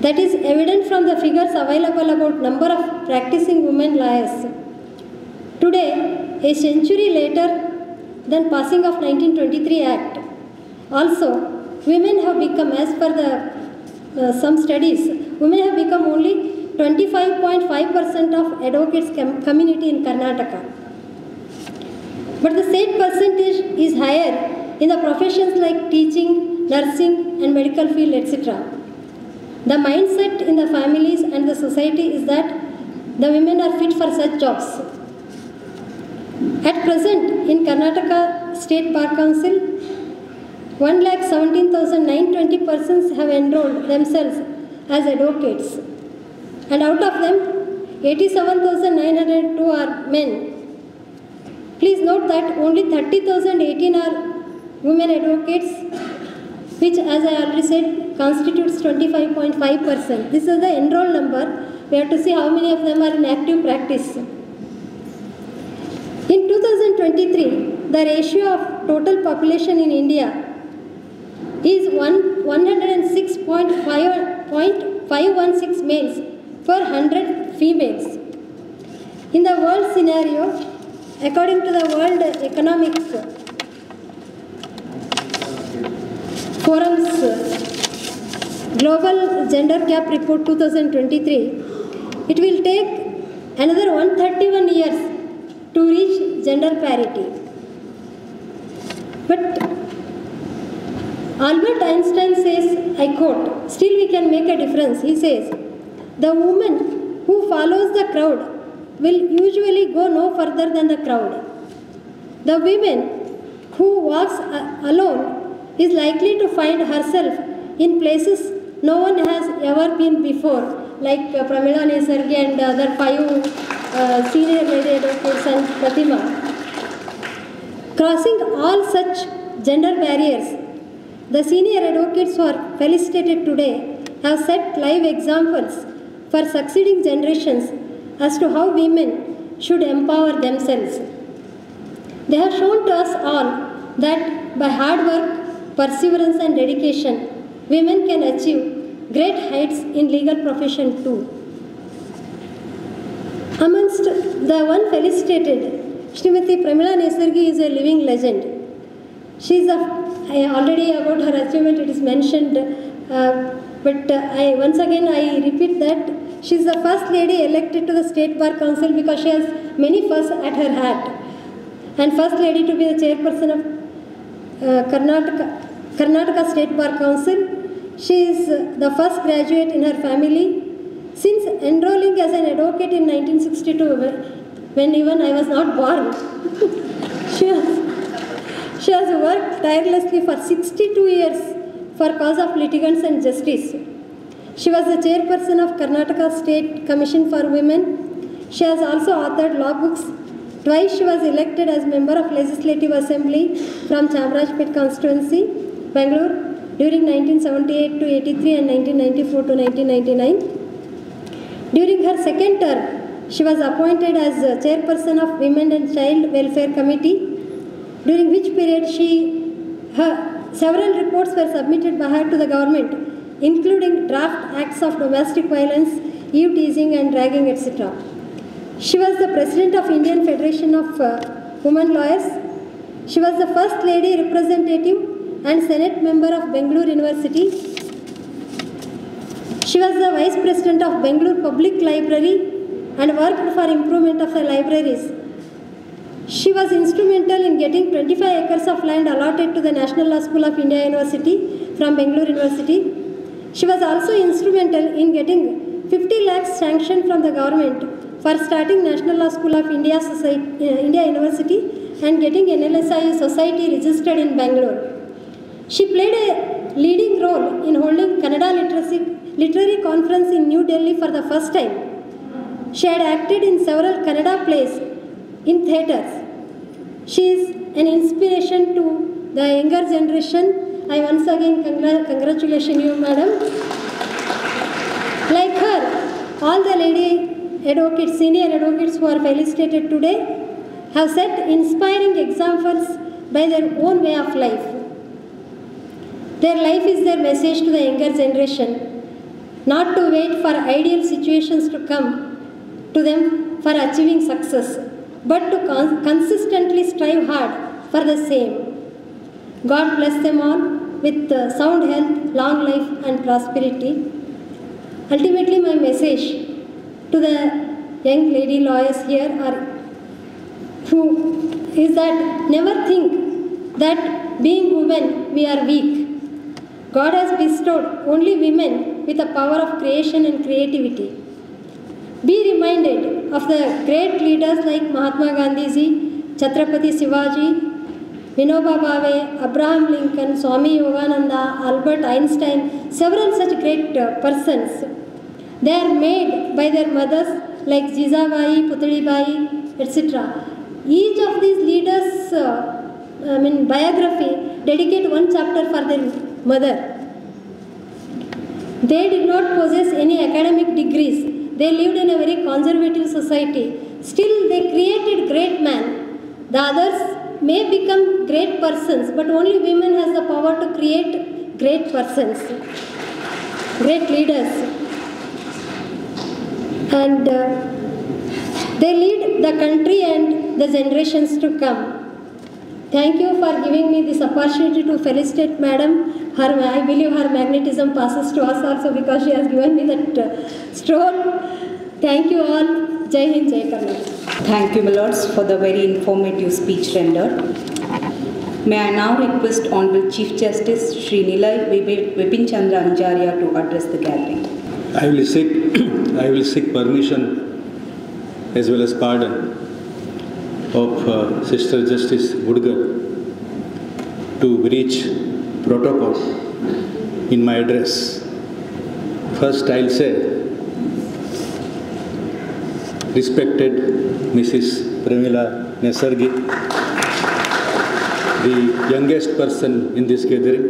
That is evident from the figures available about number of practicing women lawyers. Today, a century later than passing of 1923 Act, also women have become, as per the some studies, women have become only 25.5% of advocates community in Karnataka. But the same percentage is higher in the professions like teaching, nursing and medical field, etc. The mindset in the families and the society is that the women are fit for such jobs. At present, in Karnataka State Bar Council, 1,17,920 persons have enrolled themselves as advocates, and out of them, 87,902 are men. Please note that only 30,018 are women advocates, which, as I already said, constitutes 25.5%. This is the enrolled number. We have to see how many of them are in active practice. In 2023, the ratio of total population in India is 106.516 males per 100 females. In the world scenario, according to the World Economic Forum's Global Gender Gap Report 2023, it will take another 131 years to reach gender parity. But Albert Einstein says, I quote, "Still we can make a difference." He says, "The woman who follows the crowd will usually go no further than the crowd. The woman who walks alone is likely to find herself in places no one has ever been before," like Pramila Nesargi and other 5 senior lady advocates and Pratima. Crossing all such gender barriers, the senior advocates who are felicitated today have set live examples for succeeding generations as to how women should empower themselves. They have shown to us all that by hard work, perseverance and dedication, women can achieve great heights in legal profession too. Amongst the one felicitated, Srimati Pramila Nesargi is a living legend. She is already about her achievement it is mentioned, but once again I repeat that she is the first lady elected to the State Bar Council because she has many firsts at her hat. And first lady to be the chairperson of Karnataka State Bar Council. She is the first graduate in her family. Since enrolling as an advocate in 1962, when even I was not born, she has worked tirelessly for 62 years for cause of litigants and justice. She was the chairperson of Karnataka State Commission for Women. She has also authored law books. Twice she was elected as member of Legislative Assembly from Chamarajpet constituency, Bangalore, during 1978 to 83 and 1994 to 1999. During her second term, she was appointed as chairperson of Women and Child Welfare Committee, during which period several reports were submitted by her to the government, including draft acts of domestic violence, eve teasing and dragging, etc. She was the president of Indian Federation of Women Lawyers. She was the first lady representative and Senate member of Bangalore University. She was the vice president of Bangalore Public Library and worked for improvement of the libraries. She was instrumental in getting 25 acres of land allotted to the National Law School of India University from Bangalore University. She was also instrumental in getting 50 lakhs sanctioned from the government for starting National Law School of India University and getting NLSIU Society registered in Bangalore. She played a leading role in holding Kannada Literary Conference in New Delhi for the first time. She had acted in several Kannada plays in theatres. She is an inspiration to the younger generation. I once again congratulate you, madam. Like her, all the lady advocates, senior advocates who are felicitated today have set inspiring examples by their own way of life. Their life is their message to the younger generation, not to wait for ideal situations to come to them for achieving success, but to consistently strive hard for the same. God bless them all with sound health, long life and prosperity. Ultimately, my message to the young lady lawyers here is that never think that being women we are weak. God has bestowed only women with the power of creation and creativity. Be reminded of the great leaders like Mahatma Gandhiji, Chhatrapati Shivaji, Vinoba Bhave, Abraham Lincoln, Swami Yogananda, Albert Einstein, several such great persons. They are made by their mothers like Jizabai, Putlibai, etc. Each of these leaders' biography dedicate one chapter for their mother. They did not possess any academic degrees. They lived in a very conservative society. Still, they created great men. The others may become great persons, but only women has the power to create great persons, great leaders. And they lead the country and the generations to come. Thank you for giving me this opportunity to felicitate Madam. I believe her magnetism passes to us also because she has given me that stroll. Thank you all. Jai Hind, Jai Karnataka. Thank you, my lords, for the very informative speech rendered. May I now request Honorable Chief Justice Sri Nilai Vipin Chandra Anjaria to address the gathering. I will seek permission as well as pardon of Sister Justice Woodgar to breach protocol in my address. First, I'll say, respected Mrs. Pramila Nesargi, the youngest person in this gathering,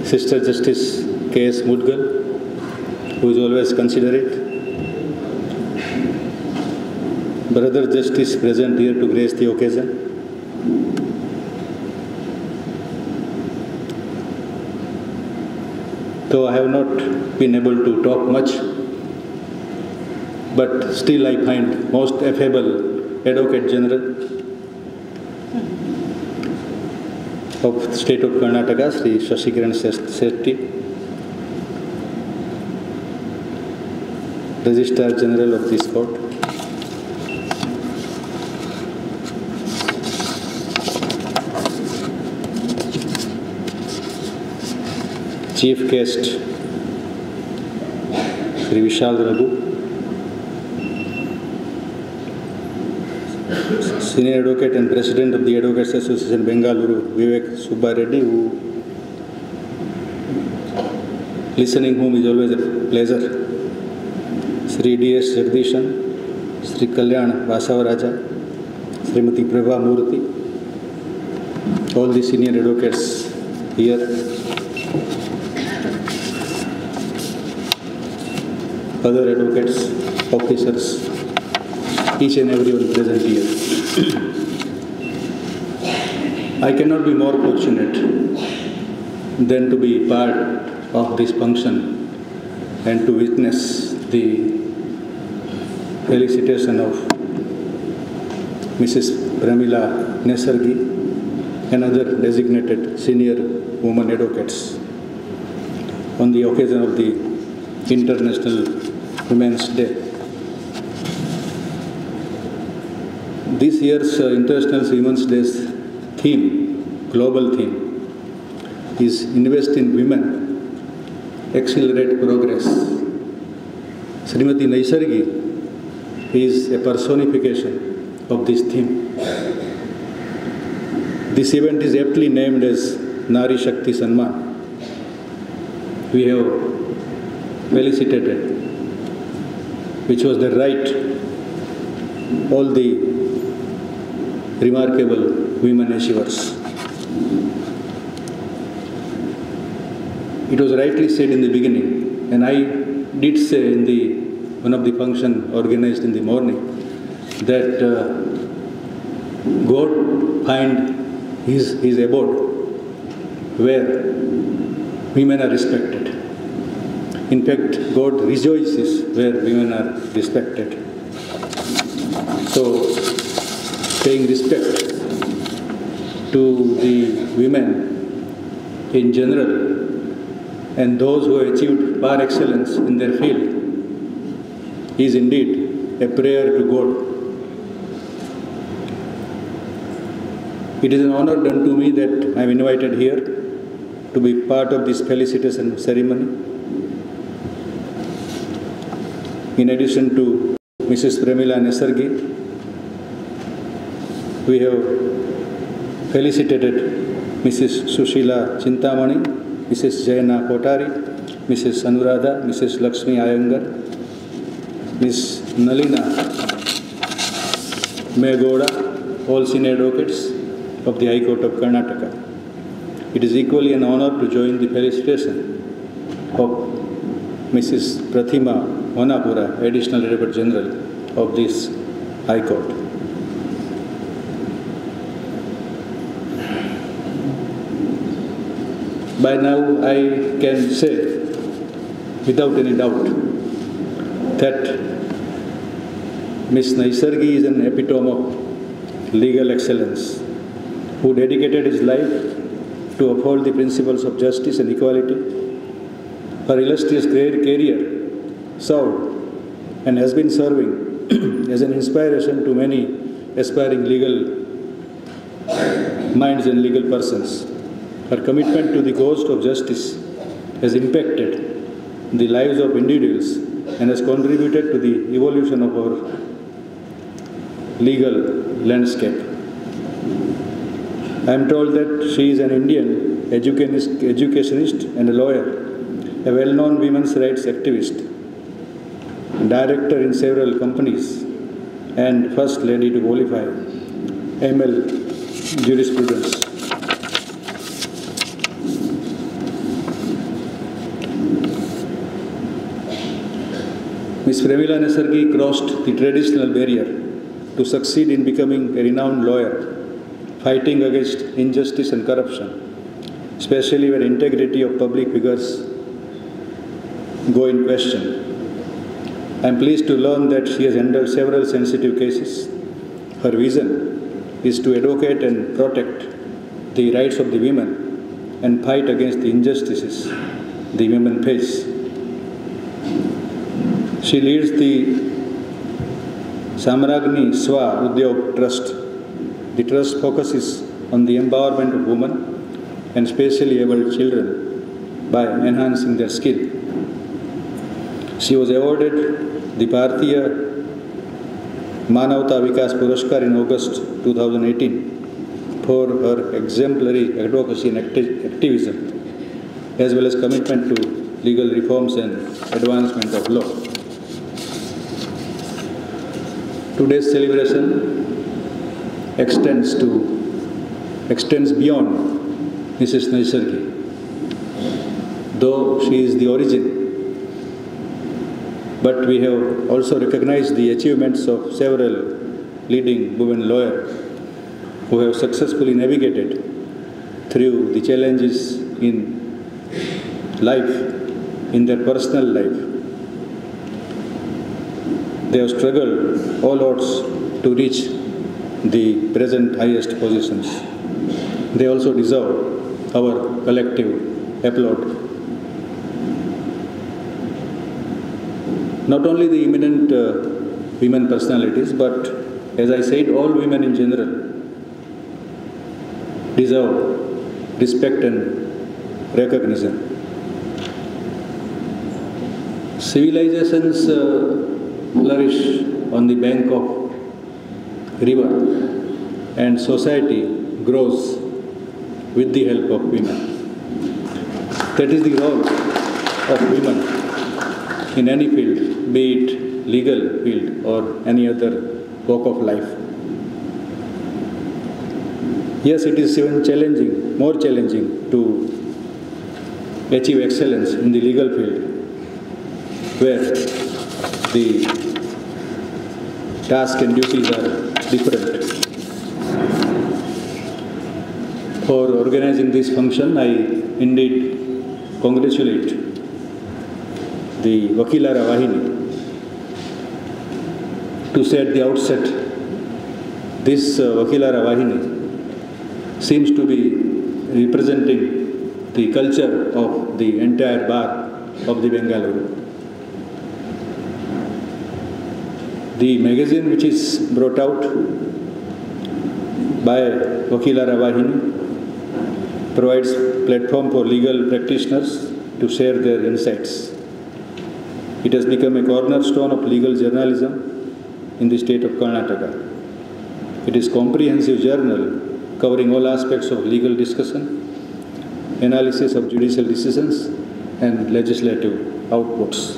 Sister Justice K.S. Mudgal, who is always considerate, Brother Justice present here to grace the occasion, though I have not been able to talk much, but still I find most affable Advocate General of the State of Karnataka, Sri Shashikiran Shetty, Registrar General of this court, Chief Guest Sri Vishal Raghu, Senior Advocate and President of the Advocates Association Bengaluru, Vivek Subba Reddy, who listening whom is always a pleasure, Sri D.S. Jagdishan, Sri Kalyan Vasavaraja, Srimati Prabha Murthy, all the senior advocates here, other advocates, officers, each and everyone present here. I cannot be more fortunate than to be part of this function and to witness the felicitation of Mrs. Pramila Nesargi and other designated senior women advocates on the occasion of the International Women's Day. This year's International Women's Day's theme, global theme, is Invest in Women, Accelerate Progress. Srimati Nesargi is a personification of this theme. This event is aptly named as Nari Shakti Sanman. We have felicitated, which was the right, all the remarkable women achievers. It was rightly said in the beginning, and I did say in one of the function organized in the morning, that God find his abode where women are respected. In fact, God rejoices where women are respected. So, paying respect to the women in general and those who have achieved par excellence in their field is indeed a prayer to God. It is an honor done to me that I am invited here to be part of this felicitation ceremony. In addition to Mrs. Pramila Nesargi, we have felicitated Mrs. Sushila Chintamani, Mrs. Jayana Kotari, Mrs. Anuradha, Mrs. Lakshmi Iyengar, Ms. Nalina Megoda, all senior advocates of the High Court of Karnataka. It is equally an honor to join the felicitation of Mrs. Prathima Vanapura, Additional Advocate General of this High Court. By now, I can say, without any doubt, that Ms. Nesargi is an epitome of legal excellence, who dedicated his life to uphold the principles of justice and equality. Her illustrious career served and has been serving as an inspiration to many aspiring legal minds and legal persons. Her commitment to the cause of justice has impacted the lives of individuals and has contributed to the evolution of our legal landscape. I am told that she is an Indian educationist and a lawyer, a well-known women's rights activist, director in several companies, and first lady to qualify ML jurisprudence. Ms. Pramila Nesargi crossed the traditional barrier to succeed in becoming a renowned lawyer, fighting against injustice and corruption, especially when integrity of public figures go in question. I am pleased to learn that she has handled several sensitive cases. Her vision is to advocate and protect the rights of the women and fight against the injustices the women face. She leads the Samragni Swa Udyog Trust. The trust focuses on the empowerment of women and specially abled children by enhancing their skill. She was awarded the Bharatiya Manavta Vikas Puraskar in August 2018 for her exemplary advocacy and activism, as well as commitment to legal reforms and advancement of law. Today's celebration extends to extends beyond Mrs. Naisargi. Though she is the origin, but we have also recognized the achievements of several leading women lawyers who have successfully navigated through the challenges in life, in their personal life. They have struggled all odds to reach the present highest positions. They also deserve our collective applaud. Not only the eminent women personalities, but as I said, all women in general deserve respect and recognition. Civilizations flourish on the bank of river, and society grows with the help of women. That is the role of women in any field, be it legal field or any other walk of life. Yes, it is even challenging, more challenging to achieve excellence in the legal field, where the task and duties are different. For organizing this function, I indeed congratulate the Vakilara Vahini. To say at the outset, this Vakilara Vahini seems to be representing the culture of the entire bar of the Bengaluru. The magazine which is brought out by Vakilara Vahini provides platform for legal practitioners to share their insights. It has become a cornerstone of legal journalism in the state of Karnataka. It is a comprehensive journal covering all aspects of legal discussion, analysis of judicial decisions, and legislative outputs.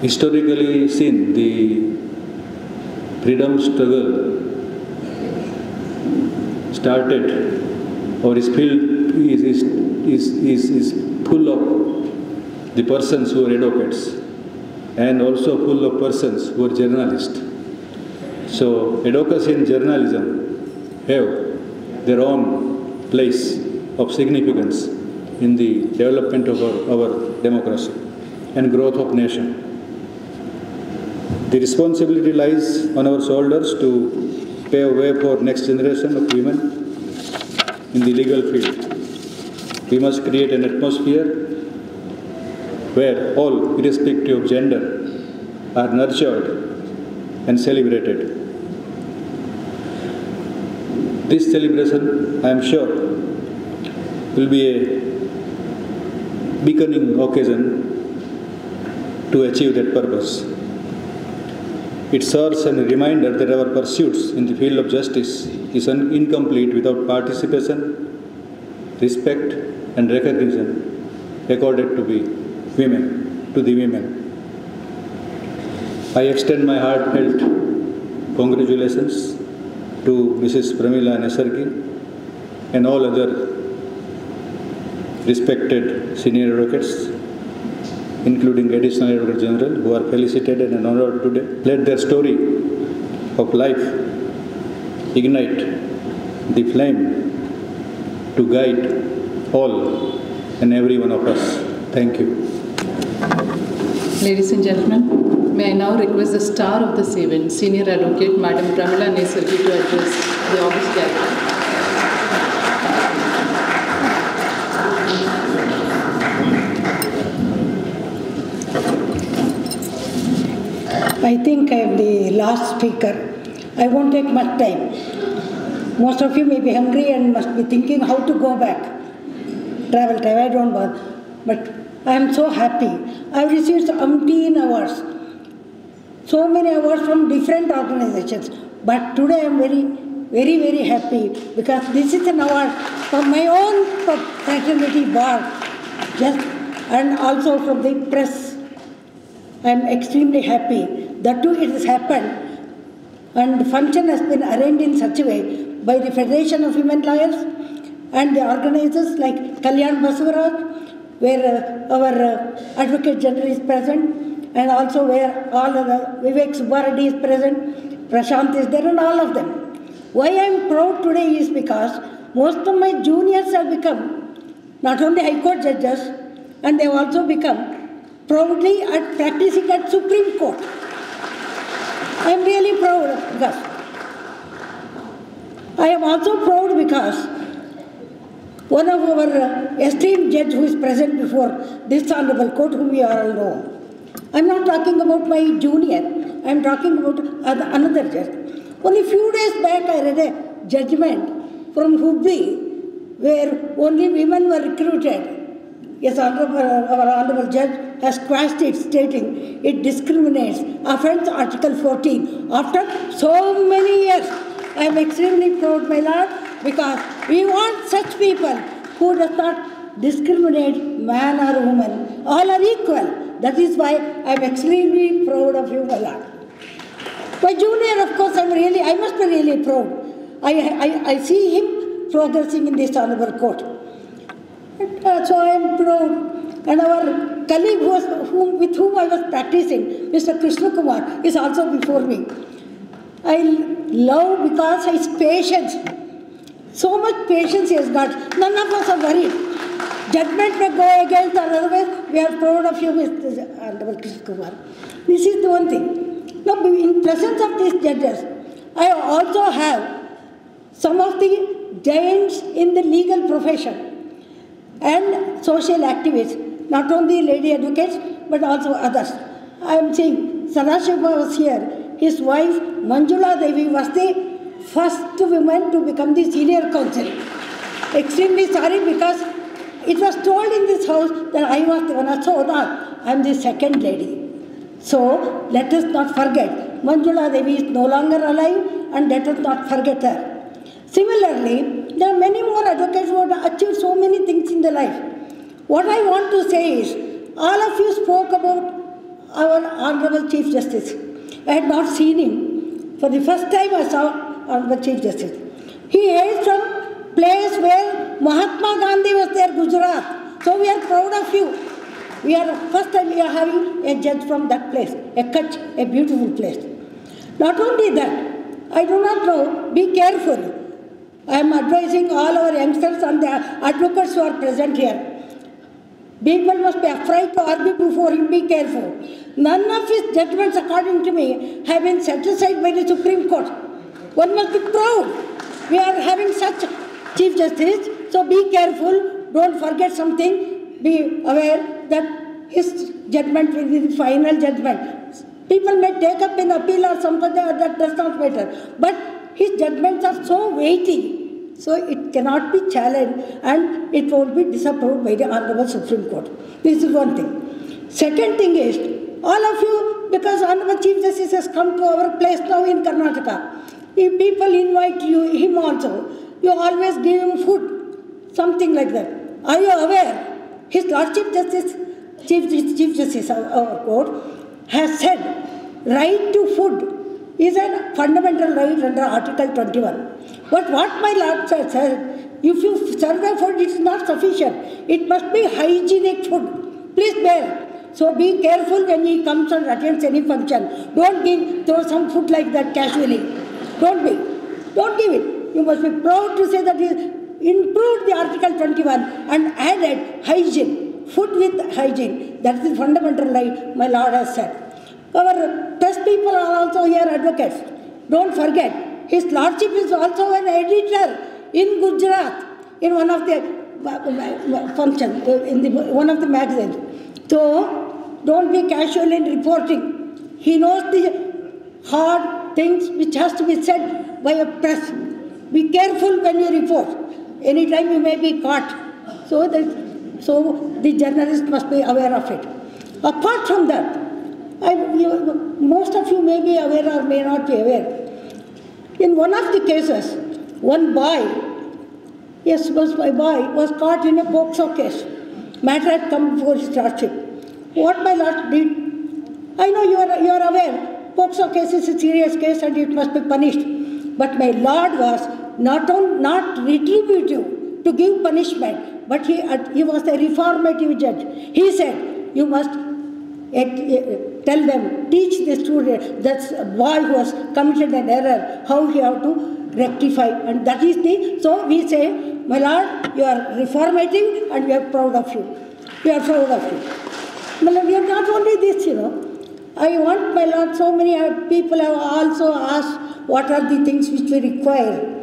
Historically seen, the freedom struggle started or is full of the persons who are advocates and also full of persons who are journalists. So advocacy and journalism have their own place of significance in the development of our democracy and growth of nation. The responsibility lies on our shoulders to pave way for next generation of women in the legal field. We must create an atmosphere where all, irrespective of gender, are nurtured and celebrated. This celebration, I am sure, will be a beacon occasion to achieve that purpose. It serves as a reminder that our pursuits in the field of justice is incomplete without participation, respect, and recognition accorded to the women. I extend my heartfelt congratulations to Mrs. Pramila Naisargi and all other respected senior advocates, including Additional Advocate General, who are felicitated and honored today. Let their story of life ignite the flame to guide all and every one of us. Thank you. Ladies and gentlemen, may I now request the star of this event, Senior Advocate Madam Pramila Naisargi, to address the August gathering. I think I am the last speaker. I won't take much time. Most of you may be hungry and must be thinking how to go back. Travel time, I don't bother. But I am so happy. I have received umpteen awards. So many awards from different organizations. But today I am very happy because this is an award from my own fraternity bar. And also from the press. I am extremely happy. That too, it has happened And the function has been arranged in such a way by the Federation of Women Lawyers and the organizers like Kalyan Basavaraj, where our Advocate General is present, and also where all of the Vivek Subbareddy is present, Prashant is there, and all of them. Why I am proud today is because most of my juniors have become not only High Court judges, and they have also become proudly practicing at Supreme Court. I am really proud because I am also proud because one of our esteemed judge who is present before this honorable court, whom we all know. I am not talking about my junior, I am talking about another judge. Only few days back I read a judgment from Hubli where only women were recruited. Yes, our honorable judge has quashed it, stating it discriminates. Offence Article 14. After so many years, I am extremely proud, my lord, because we want such people who does not discriminate man or woman. All are equal. That is why I am extremely proud of you, my lord. My junior, of course, I must be really proud. I see him progressing in this honorable court. So I am proud. And our colleague with whom I was practicing, Mr. Krishna Kumar, is also before me. I love because his patience. So much patience he has got. None of us are worried. Judgment may go against or otherwise. We are proud of you, Mr. Honorable Krishna Kumar. This is the one thing. Now, in presence of these judges, I also have some of the giants in the legal profession and social activists, not only lady advocates, but also others. I am saying, Sadashiva was here. His wife, Manjula Devi, was the first woman to become the senior counsel. Extremely sorry because it was told in this house that I was the one. So not, I am the second lady. So let us not forget, Manjula Devi is no longer alive, and let us not forget her. Similarly, there are many more advocates who have achieved so many things in their life. What I want to say is, all of you spoke about our Honorable Chief Justice. I had not seen him. For the first time I saw Honorable Chief Justice. He hails from place where Mahatma Gandhi was there, Gujarat. So we are proud of you. We are first time we are having a judge from that place, a Kutch, a beautiful place. Not only that, I do not know, be careful. I am advising all our youngsters and the advocates who are present here. People must be afraid to argue before him, be careful. None of his judgments, according to me, have been set aside by the Supreme Court. One must be proud. We are having such Chief Justice, so be careful, don't forget something. Be aware that his judgment will be the final judgment. People may take up an appeal or something, that does not matter. But his judgments are so weighty, so it cannot be challenged and it won't be disapproved by the Honorable Supreme Court. This is one thing. Second thing is, all of you, because Honorable Chief Justice has come to our place now in Karnataka, if people invite you, him also, you always give him food, something like that. Are you aware? His Lordship Justice, Chief Justice of our court, has said, right to food is a fundamental right under Article 21. But what my Lord said, if you serve a food, it is not sufficient. It must be hygienic food. Please bear. So be careful when he comes and attends any function. Don't throw some food like that casually. Don't give it. You must be proud to say that he improved the Article 21 and added hygiene, food with hygiene. That is the fundamental right my Lord has said. Our press people are also here advocates. Don't forget, his Lordship is also an editor in Gujarat, in one of the functions, one of the magazines. So, don't be casual in reporting. He knows the hard things which has to be said by a press. Be careful when you report. Anytime you may be caught. So the journalist must be aware of it. Apart from that, most of you may be aware or may not be aware. In one of the cases, one boy, my boy, was caught in a POCSO case. Matter had come before his Lordship. What my Lord did, I know you are aware. POCSO case is a serious case and it must be punished. But my Lord was not retributive to give punishment, but he was a reformative judge. He said, you must tell them, teach the student, that boy who has committed an error, how he have to rectify. And that is so we say, my Lord, you are reformative and we are proud of you. We are proud of you. Well, we are not only this, I want, my Lord, so many people have also asked what are the things which we require.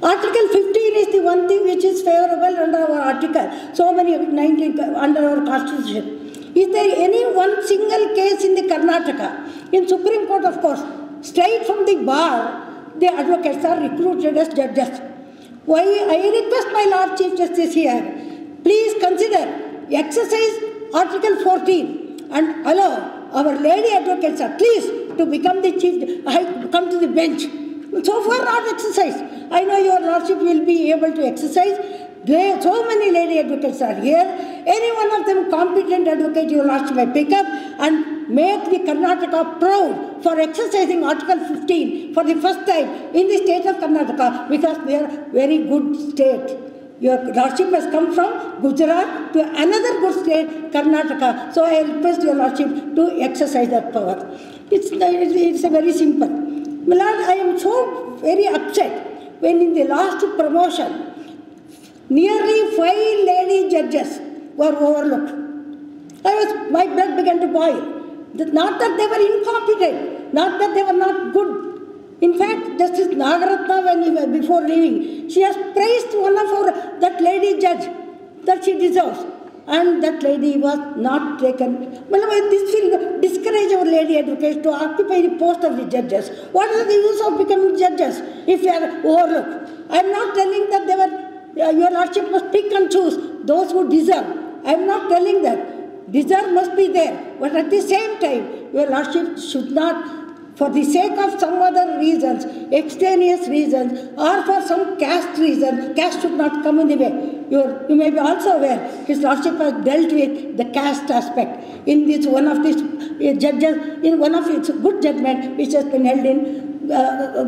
Article 15 is the one thing which is favorable under our article. So many 19 under our constitution. Is there any one single case in the Karnataka? In Supreme Court, of course, straight from the bar, the advocates are recruited as judges. Why I request my Lord Chief Justice here, please consider, exercise Article 14 and allow our lady advocates at least to become the chief, come to the bench. So far not exercised. I know your Lordship will be able to exercise. So many lady advocates are here. Any one of them competent advocate your Lordship may pick up and make the Karnataka proud for exercising Article 15 for the first time in the state of Karnataka, because we are a very good state. Your Lordship has come from Gujarat to another good state, Karnataka. So I request your Lordship to exercise that power. It's a very simple. My Lord, I am so very upset when in the last promotion, nearly 5 lady judges were overlooked. My blood began to boil. Not that they were incompetent, not that they were not good. In fact, Justice Nagaratna, before leaving, she has praised one of that lady judge that she deserves. And that lady was not taken. Well, this will discourage our lady advocates to occupy the post of the judges. What is the use of becoming judges if you are overlooked? I am not telling that they were, your Lordship must pick and choose those who deserve. I am not telling that. Deserve must be there. But at the same time, your Lordship should not, for the sake of some other reasons, extraneous reasons, or for some caste reason, caste should not come in the way. You may be also aware, His Lordship has dealt with the caste aspect in this one of these judges, in one of its good judgment which has been held in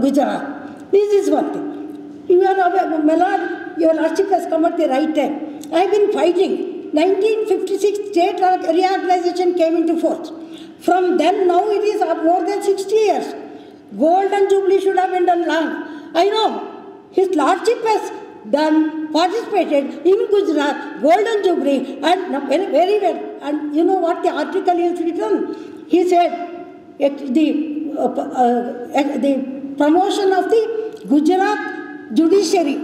Gujarat. This is one thing. You are aware, my Lord, your Lordship has come at the right time. I have been fighting. 1956 state reorganization came into force. From then now it is more than 60 years. Golden Jubilee should have been done long. I know His Lordship has participated in Gujarat, Golden Jubilee, and very well. And you know what the article is written? He said the promotion of the Gujarat judiciary,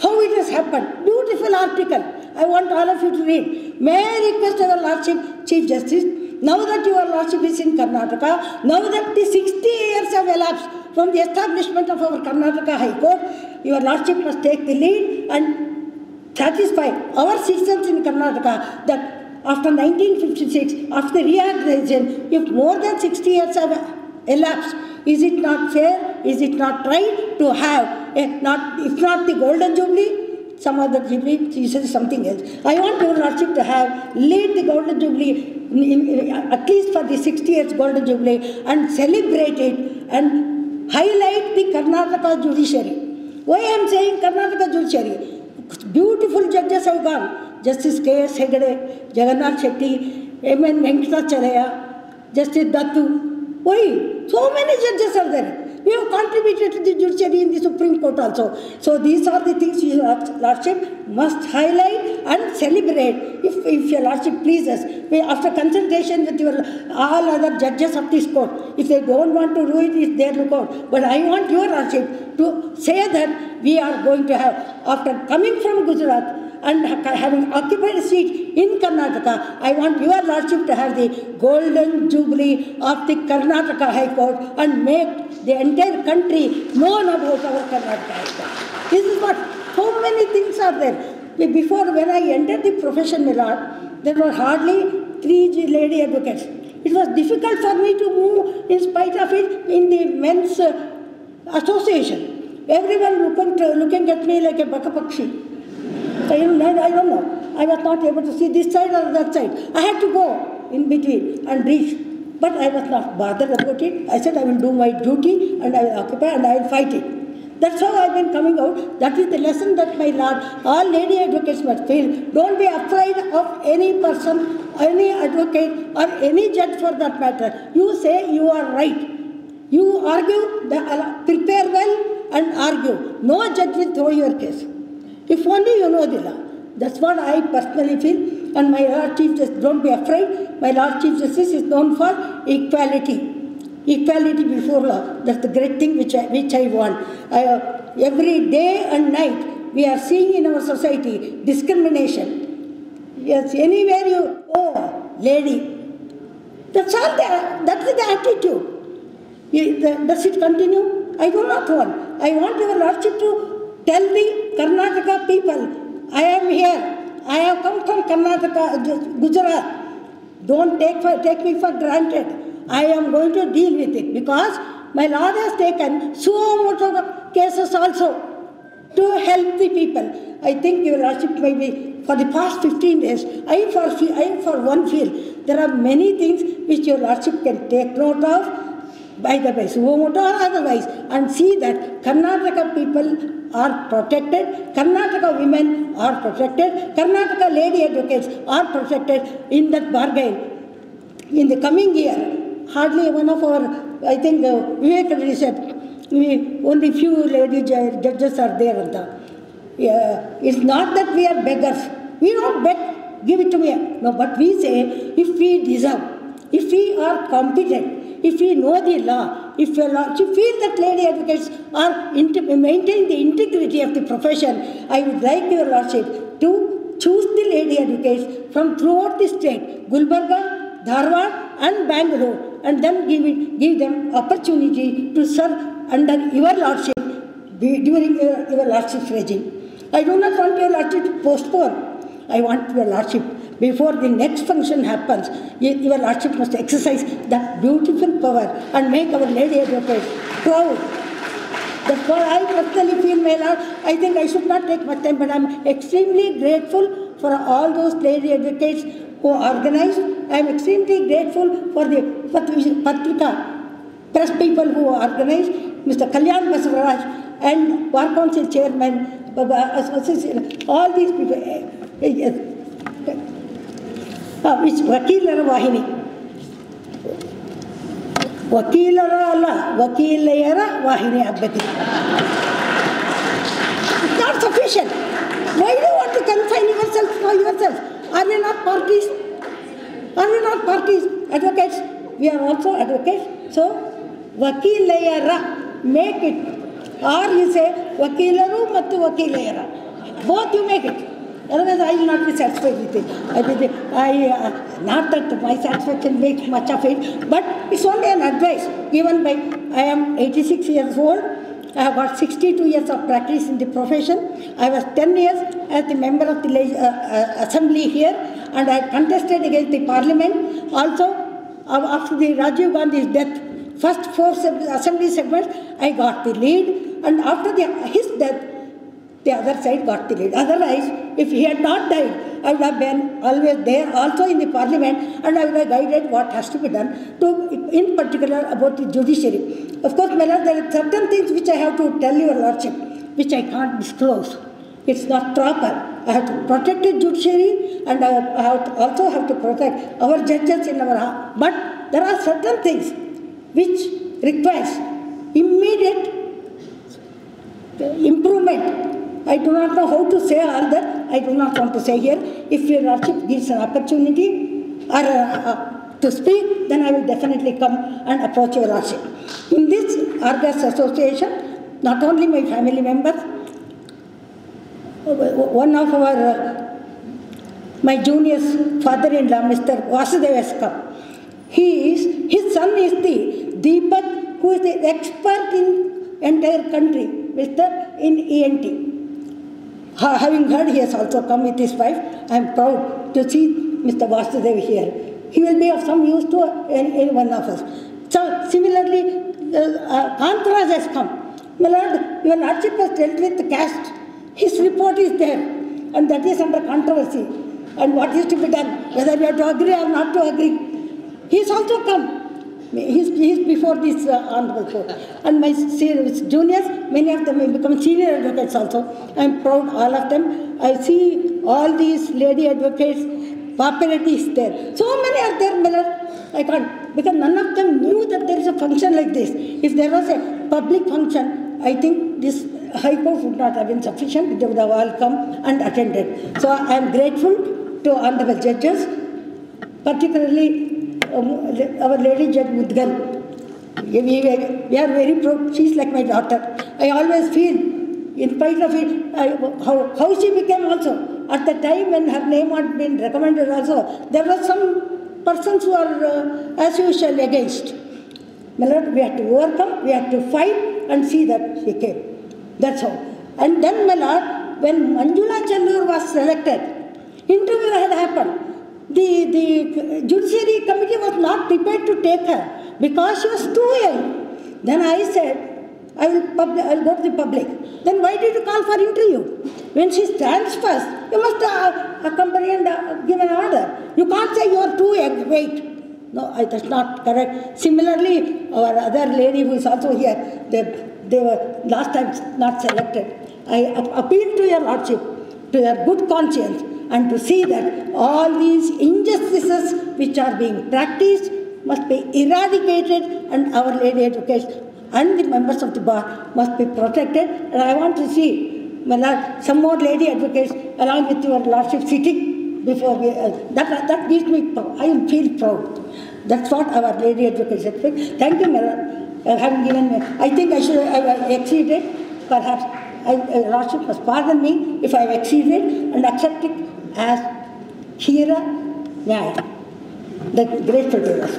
how it has happened. Beautiful article. I want all of you to read. May I request our Lordship Chief Justice, now that your Lordship is in Karnataka, now that the 60 years have elapsed from the establishment of our Karnataka High Court, your Lordship must take the lead and satisfy our citizens in Karnataka that after 1956, after the reorganization, if more than 60 years have elapsed, is it not fair, is it not right to have, if not the Golden Jubilee, some other Jubilee, she says something else. I want your Lordship to lead the Golden Jubilee, at least for the 60 years Golden Jubilee, and celebrate it and highlight the Karnataka judiciary. Why I am saying Karnataka judiciary? Beautiful judges have gone. Justice K.S. Hegde, Jagannath Shetty, M.N. Venkatacharya, Justice Dattu. Why? So many judges are there. We have contributed to the judiciary in the Supreme Court also. So these are the things your Lordship must highlight and celebrate if your Lordship pleases. After consultation with all other judges of this court, if they don't want to do it, it's their lookout. But I want your Lordship to say that we are going to have, after coming from Gujarat and having occupied a seat in Karnataka, I want your Lordship to have the Golden Jubilee of the Karnataka High Court and make the entire country known about our Karnataka High Court. This is what, so many things are there. Before, when I entered the profession, my Lord, there were hardly 3 lady advocates. It was difficult for me to move in spite of it in the men's association. Everyone looking at me like a bakapakshi. I don't know. I was not able to see this side or that side. I had to go in between and reach. But I was not bothered about it. I said I will do my duty and I will occupy and I will fight it. That's how I've been coming out. That is the lesson that my Lord, all lady advocates must feel. Don't be afraid of any person, any advocate or any judge for that matter. You say you are right. You argue, prepare well and argue. No judge will throw your case. If only you know the law. That's what I personally feel. And my Lord Chief Justice, don't be afraid. My Lord Chief Justice is known for equality. Equality before law. That's the great thing which I want. Every day and night we are seeing in our society discrimination. Yes, anywhere you, oh, lady. That's all there. That is the attitude. Does it continue? I do not want. I want your Lordship to tell the Karnataka people, I am here. I have come from Karnataka, Gujarat. Don't take me for granted. I am going to deal with it because my Lord has taken so much cases also to help the people. I think your Lordship maybe for the past 15 days, I for one feel there are many things which your Lordship can take note of by the way, or otherwise, and see that Karnataka people are protected, Karnataka women are protected, Karnataka lady advocates are protected in that bargain. In the coming year, hardly one of our, I think Vivek Reddy said, only few lady judges are there. It's not that we are beggars. We don't beg, give it to me. No, but we say, if we deserve, if we are competent, if we know the law, if your Lordship feel that lady advocates are maintain the integrity of the profession, I would like your Lordship to choose the lady advocates from throughout the state, Gulbarga, Dharwad and Bangalore, and then give them opportunity to serve under your Lordship during your Lordship's regime. I do not want your Lordship to postpone. I want your Lordship, before the next function happens, your Lordship must exercise that beautiful power and make our lady advocates proud. That's what I personally feel, my Lord. I think I should not take much time, but I am extremely grateful for all those lady advocates who organized. I am extremely grateful for the Patrika press people who organized, Mr. Kalyan Basavaraj and Bar Council Chairman, all these people. ವಕೀಲರ ವಾಹಿನಿ, ವಕೀಲರ ಅಲ್ಲ, ವಕೀಲೆಯರ ವಾಹಿನಿ ಆಗಬೇಕಿದೆ. It's not sufficient. Why do you want to confine yourself for yourself? Are we not parties? Are we not parties? Advocates? We are also advocates. So, ವಕೀಲೆಯರ, make it. Or you say, ವಕೀಲರು ಮತ್ತು ವಕೀಲೆಯರ. Both you make it. Otherwise, I will not be satisfied with it. Not that my satisfaction makes much of it, but it's only an advice given by, I am 86 years old. I have got 62 years of practice in the profession. I was 10 years as the member of the assembly here, and I contested against the parliament. Also, after the Rajiv Gandhi's death, first 4 assembly segments, I got the lead, and after his death, the other side got the lead. Otherwise, if he had not died, I would have been always there, also in the parliament, and I would have guided what has to be done, in particular about the judiciary. Of course, my Lord, there are certain things which I have to tell your Lordship, which I can't disclose. It's not proper. I have to protect the judiciary, and I also have to protect our judges in our house. But there are certain things which requires immediate improvement. I do not know how to say all that. I do not want to say here. If your Lordship gives an opportunity or to speak, then I will definitely come and approach your Lordship. In this Argus Association, not only my family members, one of my junior's father-in-law, Mr. Vasudev has come. His son is the Deepak, who is the expert in entire country, in ENT. Having heard, he has also come with his wife. I am proud to see Mr. Vasudev here. He will be of some use to any one of us. So, similarly, Kantaraj has come. My Lord, your Lordship has dealt with the caste. His report is there, and that is under controversy. And what is to be done, whether we have to agree or not to agree. He has also come. He's before this honorable court. And my juniors, many of them have become senior advocates also. I'm proud, all of them. I see all these lady advocates, popularity is there. So many are there, Miller. I can't, because none of them knew that there is a function like this. If there was a public function, I think this High Court would not have been sufficient. They would have all come and attended. So I am grateful to honorable judges, particularly our lady Judge Mudgal. We are very proud. She's like my daughter. I always feel, in spite of it, how she became also. At the time when her name had been recommended also, there were some persons who are, as usual, against. My Lord, we had to overcome, we had to fight and see that she came. That's all. And then, my Lord, when Manjula Chandor was selected, interview had happened. The judiciary committee was not prepared to take her because she was too young. Then I said, I will go to the public. Then why did you call for interview? When she stands first, you must accompany and give an order. You can't say you are too young, wait. No, that's not correct. Similarly, our other lady who is also here, they were last time not selected. I appeal to your lordship, to your good conscience, and to see that all these injustices which are being practiced must be eradicated, and our lady advocates and the members of the bar must be protected. And I want to see, my Lord, some more lady advocates along with your lordship sitting before we, that gives me proud. I will feel proud. That's what our lady advocates expect. Thank you, my Lord, having given me. I think I should have exceeded. Perhaps lordship must pardon me if I have exceeded and accept it as Khira Nyaya. That's grateful to us.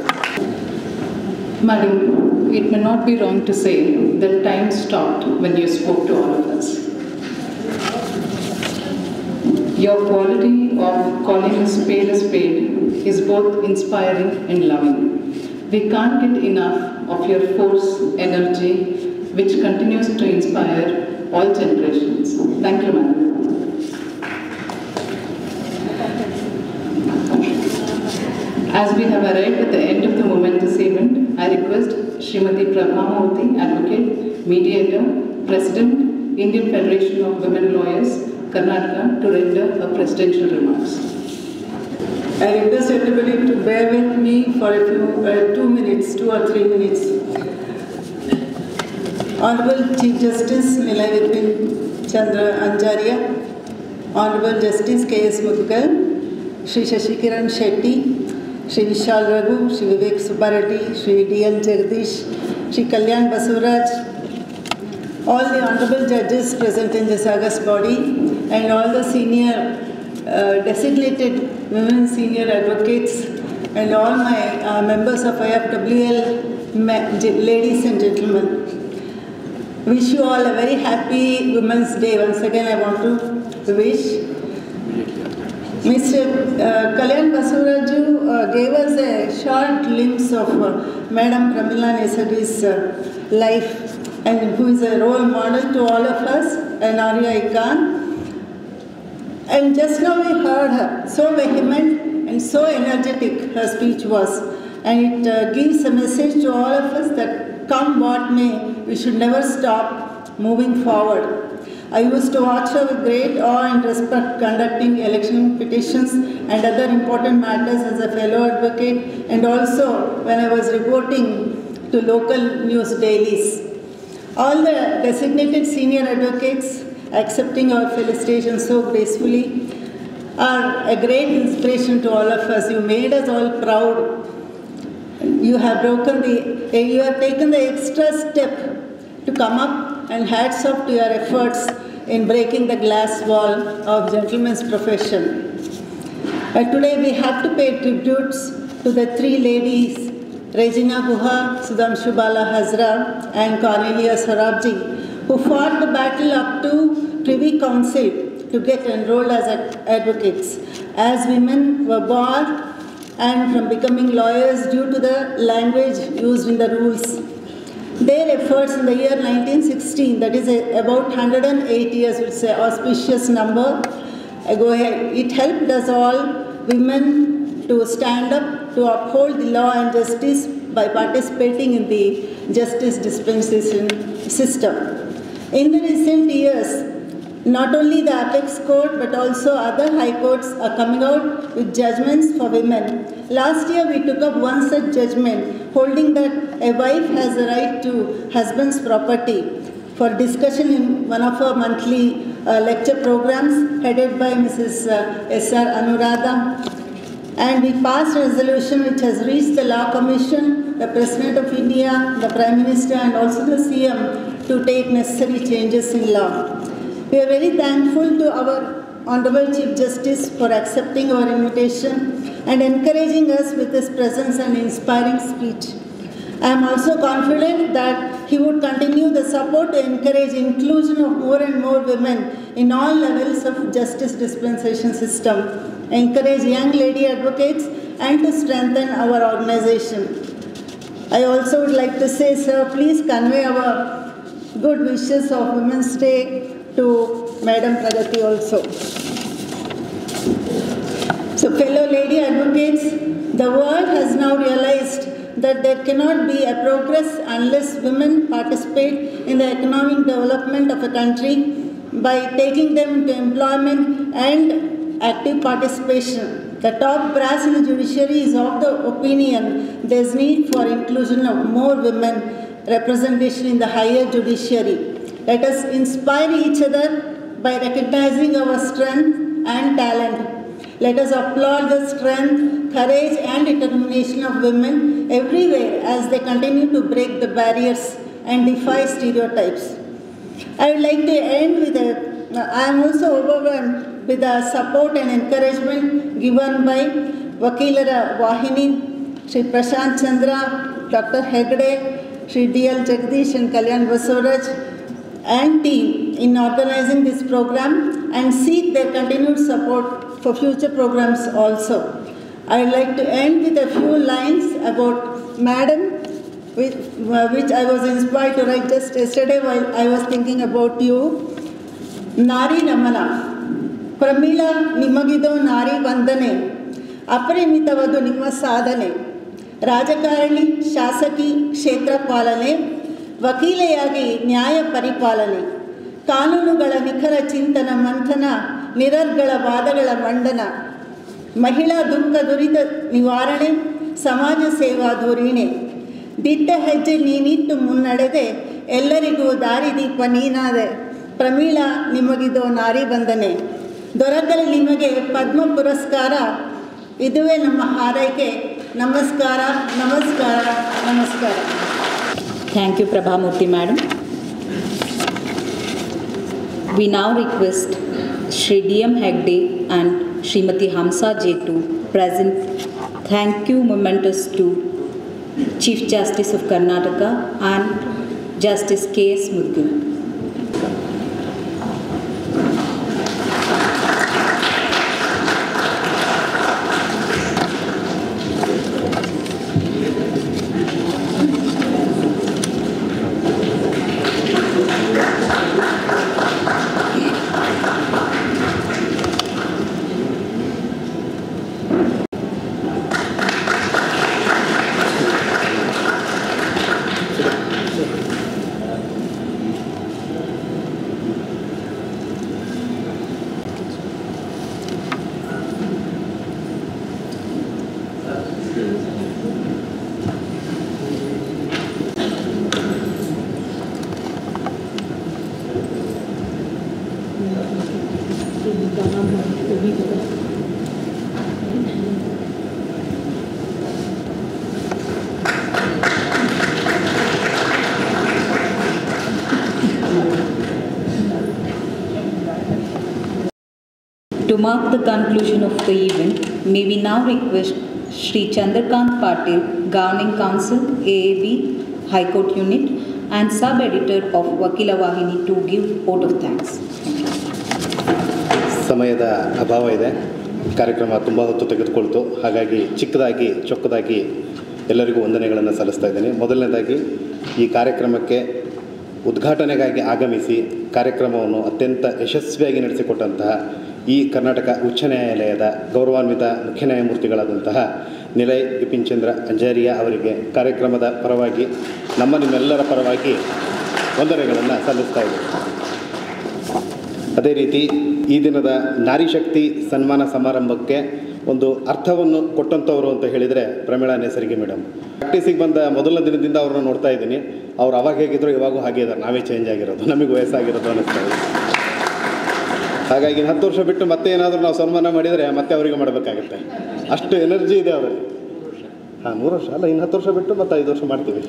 Madam, it may not be wrong to say that time stopped when you spoke to all of us. Your quality of calling a spade is both inspiring and loving. We can't get enough of your force, energy, which continues to inspire all generations. Thank you, madam. As we have arrived at the end of the momentous event, I request Srimati Prabhamurthy, Advocate, Mediator, President, Indian Federation of Women Lawyers, Karnataka, to render her presidential remarks. I request everybody to bear with me for a few, 2 or 3 minutes. Honorable Chief Justice Nilai Vipin Chandra Anjaria, Honorable Justice K.S. Mudgal, Shri Shashikiran Shetty, Shri Vishal Raghu, Shri Vivek Subbareddy, Shri D.L. Jagdish, Shri Kalyan Basuraj, all the honorable judges present in this august body, and all the senior designated women senior advocates, and all my members of IFWL, ladies and gentlemen. Wish you all a very happy Women's Day. Once again, I want to wish. Mr. Kalyan Basuraju gave us a short glimpse of Madam Pramila Nesari's life, and who is a role model to all of us, an Arya icon. And just now we heard her, so vehement and so energetic her speech was. And it gives a message to all of us that come what may, we should never stop moving forward. I used to watch her with great awe and respect conducting election petitions and other important matters as a fellow advocate, and also when I was reporting to local news dailies. All the designated senior advocates accepting our felicitations so gracefully are a great inspiration to all of us. You made us all proud. You have taken the extra step to come up, and hats off to your efforts in breaking the glass wall of gentleman's profession. Today we have to pay tributes to the 3 ladies, Regina Guha, Sudhamshu Bala Hazra, and Cornelia Sarabji, who fought the battle up to Privy Council to get enrolled as advocates, as women were barred and from becoming lawyers due to the language used in the rules. Their efforts in the year 1916, that is about 108 years, which is an auspicious number ago, it helped us all women to stand up to uphold the law and justice by participating in the justice dispensation system. In the recent years, not only the Apex Court but also other high courts are coming out with judgments for women. Last year we took up one such judgment holding that a wife has a right to husband's property for discussion in one of our monthly lecture programs headed by Mrs. S.R. Anuradha. And we passed a resolution which has reached the Law Commission, the President of India, the Prime Minister and also the CM to take necessary changes in law. We are very thankful to our Honorable Chief Justice for accepting our invitation and encouraging us with his presence and inspiring speech. I am also confident that he would continue the support to encourage inclusion of more and more women in all levels of justice dispensation system, encourage young lady advocates and to strengthen our organization. I also would like to say, sir, please convey our good wishes of Women's Day to Madam Pragati also. So fellow lady advocates, the world has now realized that there cannot be a progress unless women participate in the economic development of a country by taking them into employment and active participation. The top brass in the judiciary is of the opinion there is need for inclusion of more women representation in the higher judiciary. Let us inspire each other by recognizing our strength and talent. Let us applaud the strength, courage and determination of women everywhere as they continue to break the barriers and defy stereotypes. I would like to end with I am also overwhelmed with the support and encouragement given by Vakilara Vahini, Sri Prashant Chandra, Dr. Hegde, Sri D.L. Jagdish and Kalyan Basuraj and team in organizing this program and seek their continued support for future programs also. I would like to end with a few lines about Madam, which I was inspired to write just yesterday while I was thinking about you. Nari Namana, Pramila Nimagido Nari Vandane, Aprimitavadu Nima Sadhane, Rajakarani Shasaki Kshetra Palane, ವಕೀಲೆಯಾಗಿ ನ್ಯಾಯ ಪರಿಪಾಲನೆ, ಕಾನೂನುಗಳ ನಿಖರ ಚಿಂತನ ಮಂಥನ, ನಿರರ್ಗಳ ವಾದಗಳ ಮಂಡನ, ಮಹಿಳಾ ದುಃಖ ದುರಿತ ನಿವಾರಣೆ, ಸಮಾಜ ಸೇವಾ ಧೋರಣೆ, ದಿಟ್ಟ ಹೆಜ್ಜೆ ನೀನಿಟ್ಟು ಮುನ್ನಡೆದೆ, ಎಲ್ಲರಿಗೂ ದಾರಿದೀಪ ನೀನಾದೆ, ಪ್ರಮೀಳಾ ನಿಮಗಿದೋ ನಾರಿ ವಂದನೆ, ದೊರಕಲಿ ನಿಮಗೆ ಪದ್ಮ ಪುರಸ್ಕಾರ, ಇದುವೇ ನಮ್ಮ ಹಾರೈಕೆ. ನಮಸ್ಕಾರ, ನಮಸ್ಕಾರ, ನಮಸ್ಕಾರ. Thank you, Prabhamurthy Madam. We now request Shri D.M. Hegde and Srimati Hamsa J. to present thank you mementos to Chief Justice of Karnataka and Justice K.S. Mudgal. To mark the conclusion of the event, may we now request Shri Chandrakant Patil, Governing Council, AAB, High Court Unit, and Sub-Editor of Vakila Vahini to give vote of thanks. ಸಮಯದ ಅಭಾವ ಇದೆ. ಕಾರ್ಯಕ್ರಮ ತುಂಬ ಹೊತ್ತು ತೆಗೆದುಕೊಳ್ತು. ಹಾಗಾಗಿ ಚಿಕ್ಕದಾಗಿ ಚೊಕ್ಕದಾಗಿ ಎಲ್ಲರಿಗೂ ವಂದನೆಗಳನ್ನು ಸಲ್ಲಿಸ್ತಾ ಇದ್ದೇನೆ. ಮೊದಲನೇದಾಗಿ ಈ ಕಾರ್ಯಕ್ರಮಕ್ಕೆ ಉದ್ಘಾಟನೆಗಾಗಿ ಆಗಮಿಸಿ ಕಾರ್ಯಕ್ರಮವನ್ನು ಅತ್ಯಂತ ಯಶಸ್ವಿಯಾಗಿ ನಡೆಸಿಕೊಟ್ಟಂತಹ ಈ ಕರ್ನಾಟಕ ಉಚ್ಚ ನ್ಯಾಯಾಲಯದ ಗೌರವಾನ್ವಿತ ಮುಖ್ಯ ನ್ಯಾಯಮೂರ್ತಿಗಳಾದಂತಹ ನಿಲಯ್ ಬಿಪಿನ್ ಚಂದ್ರ ಅಂಜಾರಿಯಾ ಅವರಿಗೆ ಕಾರ್ಯಕ್ರಮದ ಪರವಾಗಿ ನಿಮ್ಮೆಲ್ಲರ ಪರವಾಗಿ ವಂದನೆಗಳನ್ನು ಸಲ್ಲಿಸ್ತಾ ಇದ್ದೇವೆ. ಅದೇ ರೀತಿ ಈ ದಿನದ ನಾರಿ ಶಕ್ತಿ ಸನ್ಮಾನ ಸಮಾರಂಭಕ್ಕೆ ಒಂದು ಅರ್ಥವನ್ನು ಕೊಟ್ಟಂಥವ್ರು ಅಂತ ಹೇಳಿದರೆ ಪ್ರಮೀಳಾ ನೇಸರ್ಗಿ ಮೇಡಮ್. ಪ್ರಾಕ್ಟೀಸಿಗೆ ಬಂದ ಮೊದಲನೇ ದಿನದಿಂದ ಅವ್ರನ್ನ ನೋಡ್ತಾ ಇದ್ದೀನಿ. ಅವ್ರು ಅವಾಗ ಹೇಗಿದ್ರು ಇವಾಗೂ ಹಾಗೆ ಇದ್ದಾರೆ, ನಾವೇ ಚೇಂಜ್ ಆಗಿರೋದು, ನಮಗೆ ವಯಸ್ಸಾಗಿರೋದು ಅನ್ನಿಸ್ತಾ ಇದೆ. ಹಾಗಾಗಿ 10 ವರ್ಷ ಬಿಟ್ಟು ಮತ್ತೆ ಏನಾದರೂ ನಾವು ಸನ್ಮಾನ ಮಾಡಿದರೆ ಮತ್ತೆ ಅವರಿಗೆ ಮಾಡಬೇಕಾಗುತ್ತೆ, ಅಷ್ಟು ಎನರ್ಜಿ ಇದೆ ಅವರಿಗೆ. 3 ವರ್ಷ ಅಲ್ಲ, ಇನ್ನು 10 ವರ್ಷ ಬಿಟ್ಟು ಮತ್ತೆ 5 ವರ್ಷ ಮಾಡ್ತೀವಿ.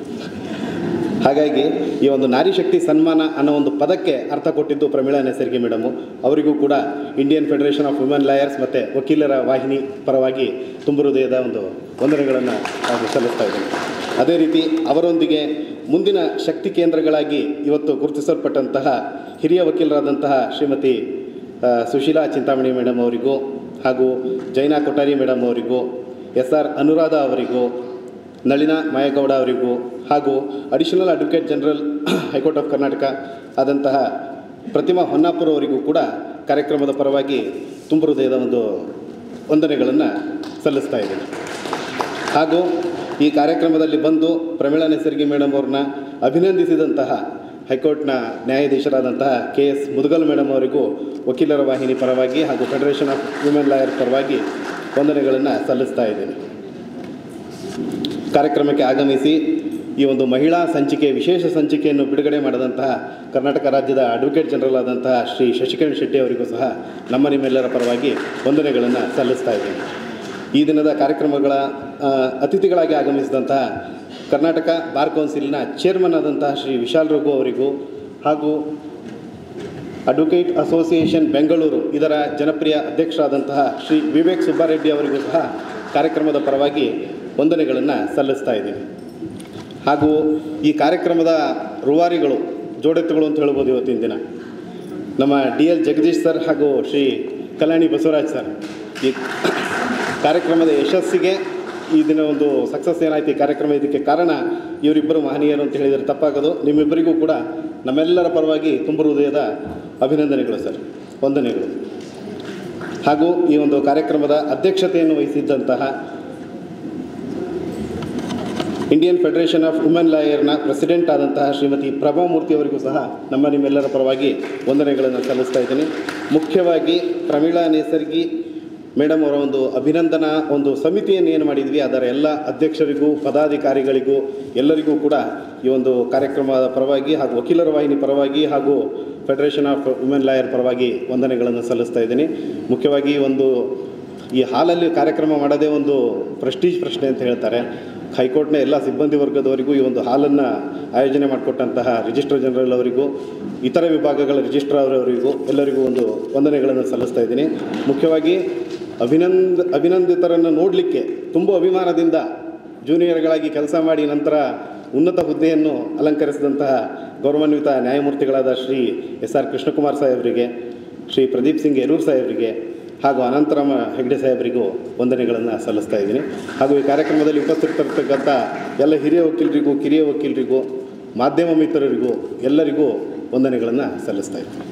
ಹಾಗಾಗಿ ಈ ಒಂದು ನಾರಿ ಶಕ್ತಿ ಸನ್ಮಾನ ಅನ್ನೋ ಒಂದು ಪದಕ್ಕೆ ಅರ್ಥ ಕೊಟ್ಟಿದ್ದು ಪ್ರಮೀಳಾ ನೇಸರ್ಗಿ ಮೇಡಮು. ಅವರಿಗೂ ಕೂಡ Indian federation of women lawyers ಮತ್ತು ವಕೀಲರ ವಾಹಿನಿ ಪರವಾಗಿ ತುಂಬ ಹೃದಯದ ಒಂದು ವಂದನೆಗಳನ್ನು ಸಲ್ಲಿಸ್ತಾ ಇದ್ದೀನಿ. ಅದೇ ರೀತಿ ಅವರೊಂದಿಗೆ ಮುಂದಿನ ಶಕ್ತಿ ಕೇಂದ್ರಗಳಾಗಿ ಇವತ್ತು ಗುರುತಿಸಲ್ಪಟ್ಟಂತಹ ಹಿರಿಯ ವಕೀಲರಾದಂತಹ ಶ್ರೀಮತಿ ಸುಶೀಲಾ ಚಿಂತಾಮಣಿ ಮೇಡಮ್ ಅವರಿಗೂ, ಹಾಗೂ ಜೈನಾ ಕೊಠಾರಿ ಮೇಡಮ್ ಅವರಿಗೂ, SR ಅನುರಾಧ ಅವರಿಗೂ, ನಳಿನಾ ಮಾಯಗೌಡ ಅವರಿಗೂ, ಹಾಗೂ additional advocate general high court of Karnataka ಆದಂತಹ ಪ್ರತಿಮಾ ಹೊನ್ನಾಪುರ ಅವರಿಗೂ ಕೂಡ ಕಾರ್ಯಕ್ರಮದ ಪರವಾಗಿ ತುಂಬ ಹೃದಯದ ಒಂದು ವಂದನೆಗಳನ್ನು ಸಲ್ಲಿಸ್ತಾ ಇದ್ದೀನಿ. ಹಾಗೂ ಈ ಕಾರ್ಯಕ್ರಮದಲ್ಲಿ ಬಂದು ಪ್ರಮೀಳಾ ನೇಸರ್ಗಿ ಮೇಡಮ್ ಅವ್ರನ್ನ ಅಭಿನಂದಿಸಿದಂತಹ ಹೈಕೋರ್ಟ್ನ ನ್ಯಾಯಾಧೀಶರಾದಂತಹ KS ಮುದಗಲ್ ಮೇಡಮ್ ಅವರಿಗೂ ವಕೀಲರ ವಾಹಿನಿ ಪರವಾಗಿ ಹಾಗೂ ಫೆಡರೇಷನ್ ಆಫ್ ವುಮೆನ್ ಲಾಯರ್ ಪರವಾಗಿ ವಂದನೆಗಳನ್ನು ಸಲ್ಲಿಸ್ತಾ ಇದ್ದೀನಿ. ಕಾರ್ಯಕ್ರಮಕ್ಕೆ ಆಗಮಿಸಿ ಈ ಒಂದು ಮಹಿಳಾ ಸಂಚಿಕೆ, ವಿಶೇಷ ಸಂಚಿಕೆಯನ್ನು ಬಿಡುಗಡೆ ಮಾಡಿದಂತಹ ಕರ್ನಾಟಕ ರಾಜ್ಯದ ಅಡ್ವೊಕೇಟ್ ಜನರಲ್ ಆದಂತಹ ಶ್ರೀ ಶಶಿಕಿರಣ್ ಶೆಟ್ಟಿ ಅವರಿಗೂ ಸಹ ನಿಮ್ಮೆಲ್ಲರ ಪರವಾಗಿ ವಂದನೆಗಳನ್ನು ಸಲ್ಲಿಸ್ತಾ ಇದ್ದೀನಿ. ಈ ದಿನದ ಕಾರ್ಯಕ್ರಮಗಳ ಅತಿಥಿಗಳಾಗಿ ಆಗಮಿಸಿದಂತಹ ಕರ್ನಾಟಕ ಬಾರ್ ಕೌನ್ಸಿಲ್ನ ಚೇರ್ಮನ್ ಆದಂತಹ ಶ್ರೀ ವಿಶಾಲ್ ರಘು ಅವರಿಗೂ, ಹಾಗೂ ಅಡ್ವೊಕೇಟ್ ಅಸೋಸಿಯೇಷನ್ ಬೆಂಗಳೂರು ಇದರ ಜನಪ್ರಿಯ ಅಧ್ಯಕ್ಷರಾದಂತಹ ಶ್ರೀ ವಿವೇಕ್ ಸುಬ್ಬಾರೆಡ್ಡಿ ಅವರಿಗೂ ಸಹ ಕಾರ್ಯಕ್ರಮದ ಪರವಾಗಿ ವಂದನೆಗಳನ್ನು ಸಲ್ಲಿಸ್ತಾ ಇದ್ದೀನಿ. ಹಾಗೂ ಈ ಕಾರ್ಯಕ್ರಮದ ರೂವಾರಿಗಳು, ಜೋಡೆತ್ತುಗಳು ಅಂತ ಹೇಳ್ಬೋದು ಇವತ್ತಿನ ದಿನ, ನಮ್ಮ DL ಜಗದೀಶ್ ಸರ್ ಹಾಗೂ ಶ್ರೀ ಕಲ್ಯಾಣಿ ಬಸವರಾಜ್ ಸರ್. ಈ ಕಾರ್ಯಕ್ರಮದ ಯಶಸ್ಸಿಗೆ ಈ ದಿನ ಒಂದು ಸಕ್ಸಸ್ ಏನಾಯ್ತು ಈ ಕಾರ್ಯಕ್ರಮ, ಇದಕ್ಕೆ ಕಾರಣ ಇವರಿಬ್ಬರು ಮಹನೀಯರು ಅಂತ ಹೇಳಿದರೆ ತಪ್ಪಾಗೋದು. ನಿಮ್ಮಿಬ್ಬರಿಗೂ ಕೂಡ ನಮ್ಮೆಲ್ಲರ ಪರವಾಗಿ ತುಂಬ ಹೃದಯದ ಅಭಿನಂದನೆಗಳು ಸರ್, ವಂದನೆಗಳು. ಹಾಗೂ ಈ ಒಂದು ಕಾರ್ಯಕ್ರಮದ ಅಧ್ಯಕ್ಷತೆಯನ್ನು ವಹಿಸಿದ್ದಂತಹ ಇಂಡಿಯನ್ ಫೆಡರೇಷನ್ ಆಫ್ ವುಮೆನ್ ಲಾಯರ್ನ ಪ್ರೆಸಿಡೆಂಟ್ ಆದಂತಹ ಶ್ರೀಮತಿ ಪ್ರಭಾಮೂರ್ತಿ ಅವರಿಗೂ ಸಹ ನಿಮ್ಮೆಲ್ಲರ ಪರವಾಗಿ ವಂದನೆಗಳನ್ನು ಸಲ್ಲಿಸ್ತಾ ಇದ್ದೀನಿ. ಮುಖ್ಯವಾಗಿ ಪ್ರಮೀಳಾ ನೇಸರ್ಗಿ ಮೇಡಮ್ ಅವರ ಒಂದು ಅಭಿನಂದನಾ ಒಂದು ಸಮಿತಿಯನ್ನು ಏನು ಮಾಡಿದ್ವಿ, ಅದರ ಎಲ್ಲ ಅಧ್ಯಕ್ಷರಿಗೂ ಪದಾಧಿಕಾರಿಗಳಿಗೂ ಎಲ್ಲರಿಗೂ ಕೂಡ ಈ ಒಂದು ಕಾರ್ಯಕ್ರಮದ ಪರವಾಗಿ ಹಾಗೂ ವಕೀಲರ ವಾಹಿನಿ ಪರವಾಗಿ ಹಾಗೂ ಫೆಡರೇಷನ್ ಆಫ್ ವುಮೆನ್ ಲಾಯರ್ ಪರವಾಗಿ ವಂದನೆಗಳನ್ನು ಸಲ್ಲಿಸ್ತಾ ಇದ್ದೀನಿ. ಮುಖ್ಯವಾಗಿ ಈ ಹಾಲಲ್ಲಿ ಕಾರ್ಯಕ್ರಮ ಮಾಡೋದೇ ಒಂದು ಪ್ರೆಸ್ಟೀಜ್ ಪ್ರಶ್ನೆ ಅಂತ ಹೇಳ್ತಾರೆ. ಹೈಕೋರ್ಟ್ನ ಎಲ್ಲ ಸಿಬ್ಬಂದಿ ವರ್ಗದವರಿಗೂ ಈ ಒಂದು ಹಾಲನ್ನು ಆಯೋಜನೆ ಮಾಡಿಕೊಟ್ಟಂತಹ ರಿಜಿಸ್ಟ್ರಾರ್ ಜನರಲ್ ಅವರಿಗೂ, ಇತರ ವಿಭಾಗಗಳ ರಿಜಿಸ್ಟ್ರಾರ್ ಅವರಿಗೂ ಎಲ್ಲರಿಗೂ ಒಂದು ವಂದನೆಗಳನ್ನು ಸಲ್ಲಿಸ್ತಾ ಇದ್ದೀನಿ. ಮುಖ್ಯವಾಗಿ ಅಭಿನಂದಿತರನ್ನು ನೋಡಲಿಕ್ಕೆ ತುಂಬ ಅಭಿಮಾನದಿಂದ ಜೂನಿಯರ್ಗಳಾಗಿ ಕೆಲಸ ಮಾಡಿ ನಂತರ ಉನ್ನತ ಹುದ್ದೆಯನ್ನು ಅಲಂಕರಿಸಿದಂತಹ ಗೌರವಾನ್ವಿತ ನ್ಯಾಯಮೂರ್ತಿಗಳಾದ ಶ್ರೀ SR ಕೃಷ್ಣಕುಮಾರ್ ಸಾಹೇಬರಿಗೆ, ಶ್ರೀ ಪ್ರದೀಪ್ ಸಿಂಗ್ ಯರೂರ್ ಸಾಹೇಬರಿಗೆ ಹಾಗೂ ಅನಂತರಾಮ ಹೆಗ್ಡೆ ಸಾಹೇಬರಿಗೂ ವಂದನೆಗಳನ್ನು ಸಲ್ಲಿಸ್ತಾ ಇದ್ದೀನಿ. ಹಾಗೂ ಈ ಕಾರ್ಯಕ್ರಮದಲ್ಲಿ ಉಪಸ್ಥಿತರಿರ್ತಕ್ಕಂಥ ಎಲ್ಲ ಹಿರಿಯ ವಕೀಲರಿಗೂ, ಕಿರಿಯ ವಕೀಲರಿಗೂ, ಮಾಧ್ಯಮ ಮಿತ್ರರಿಗೂ ಎಲ್ಲರಿಗೂ ವಂದನೆಗಳನ್ನು ಸಲ್ಲಿಸ್ತಾ ಇದ್ದೀನಿ.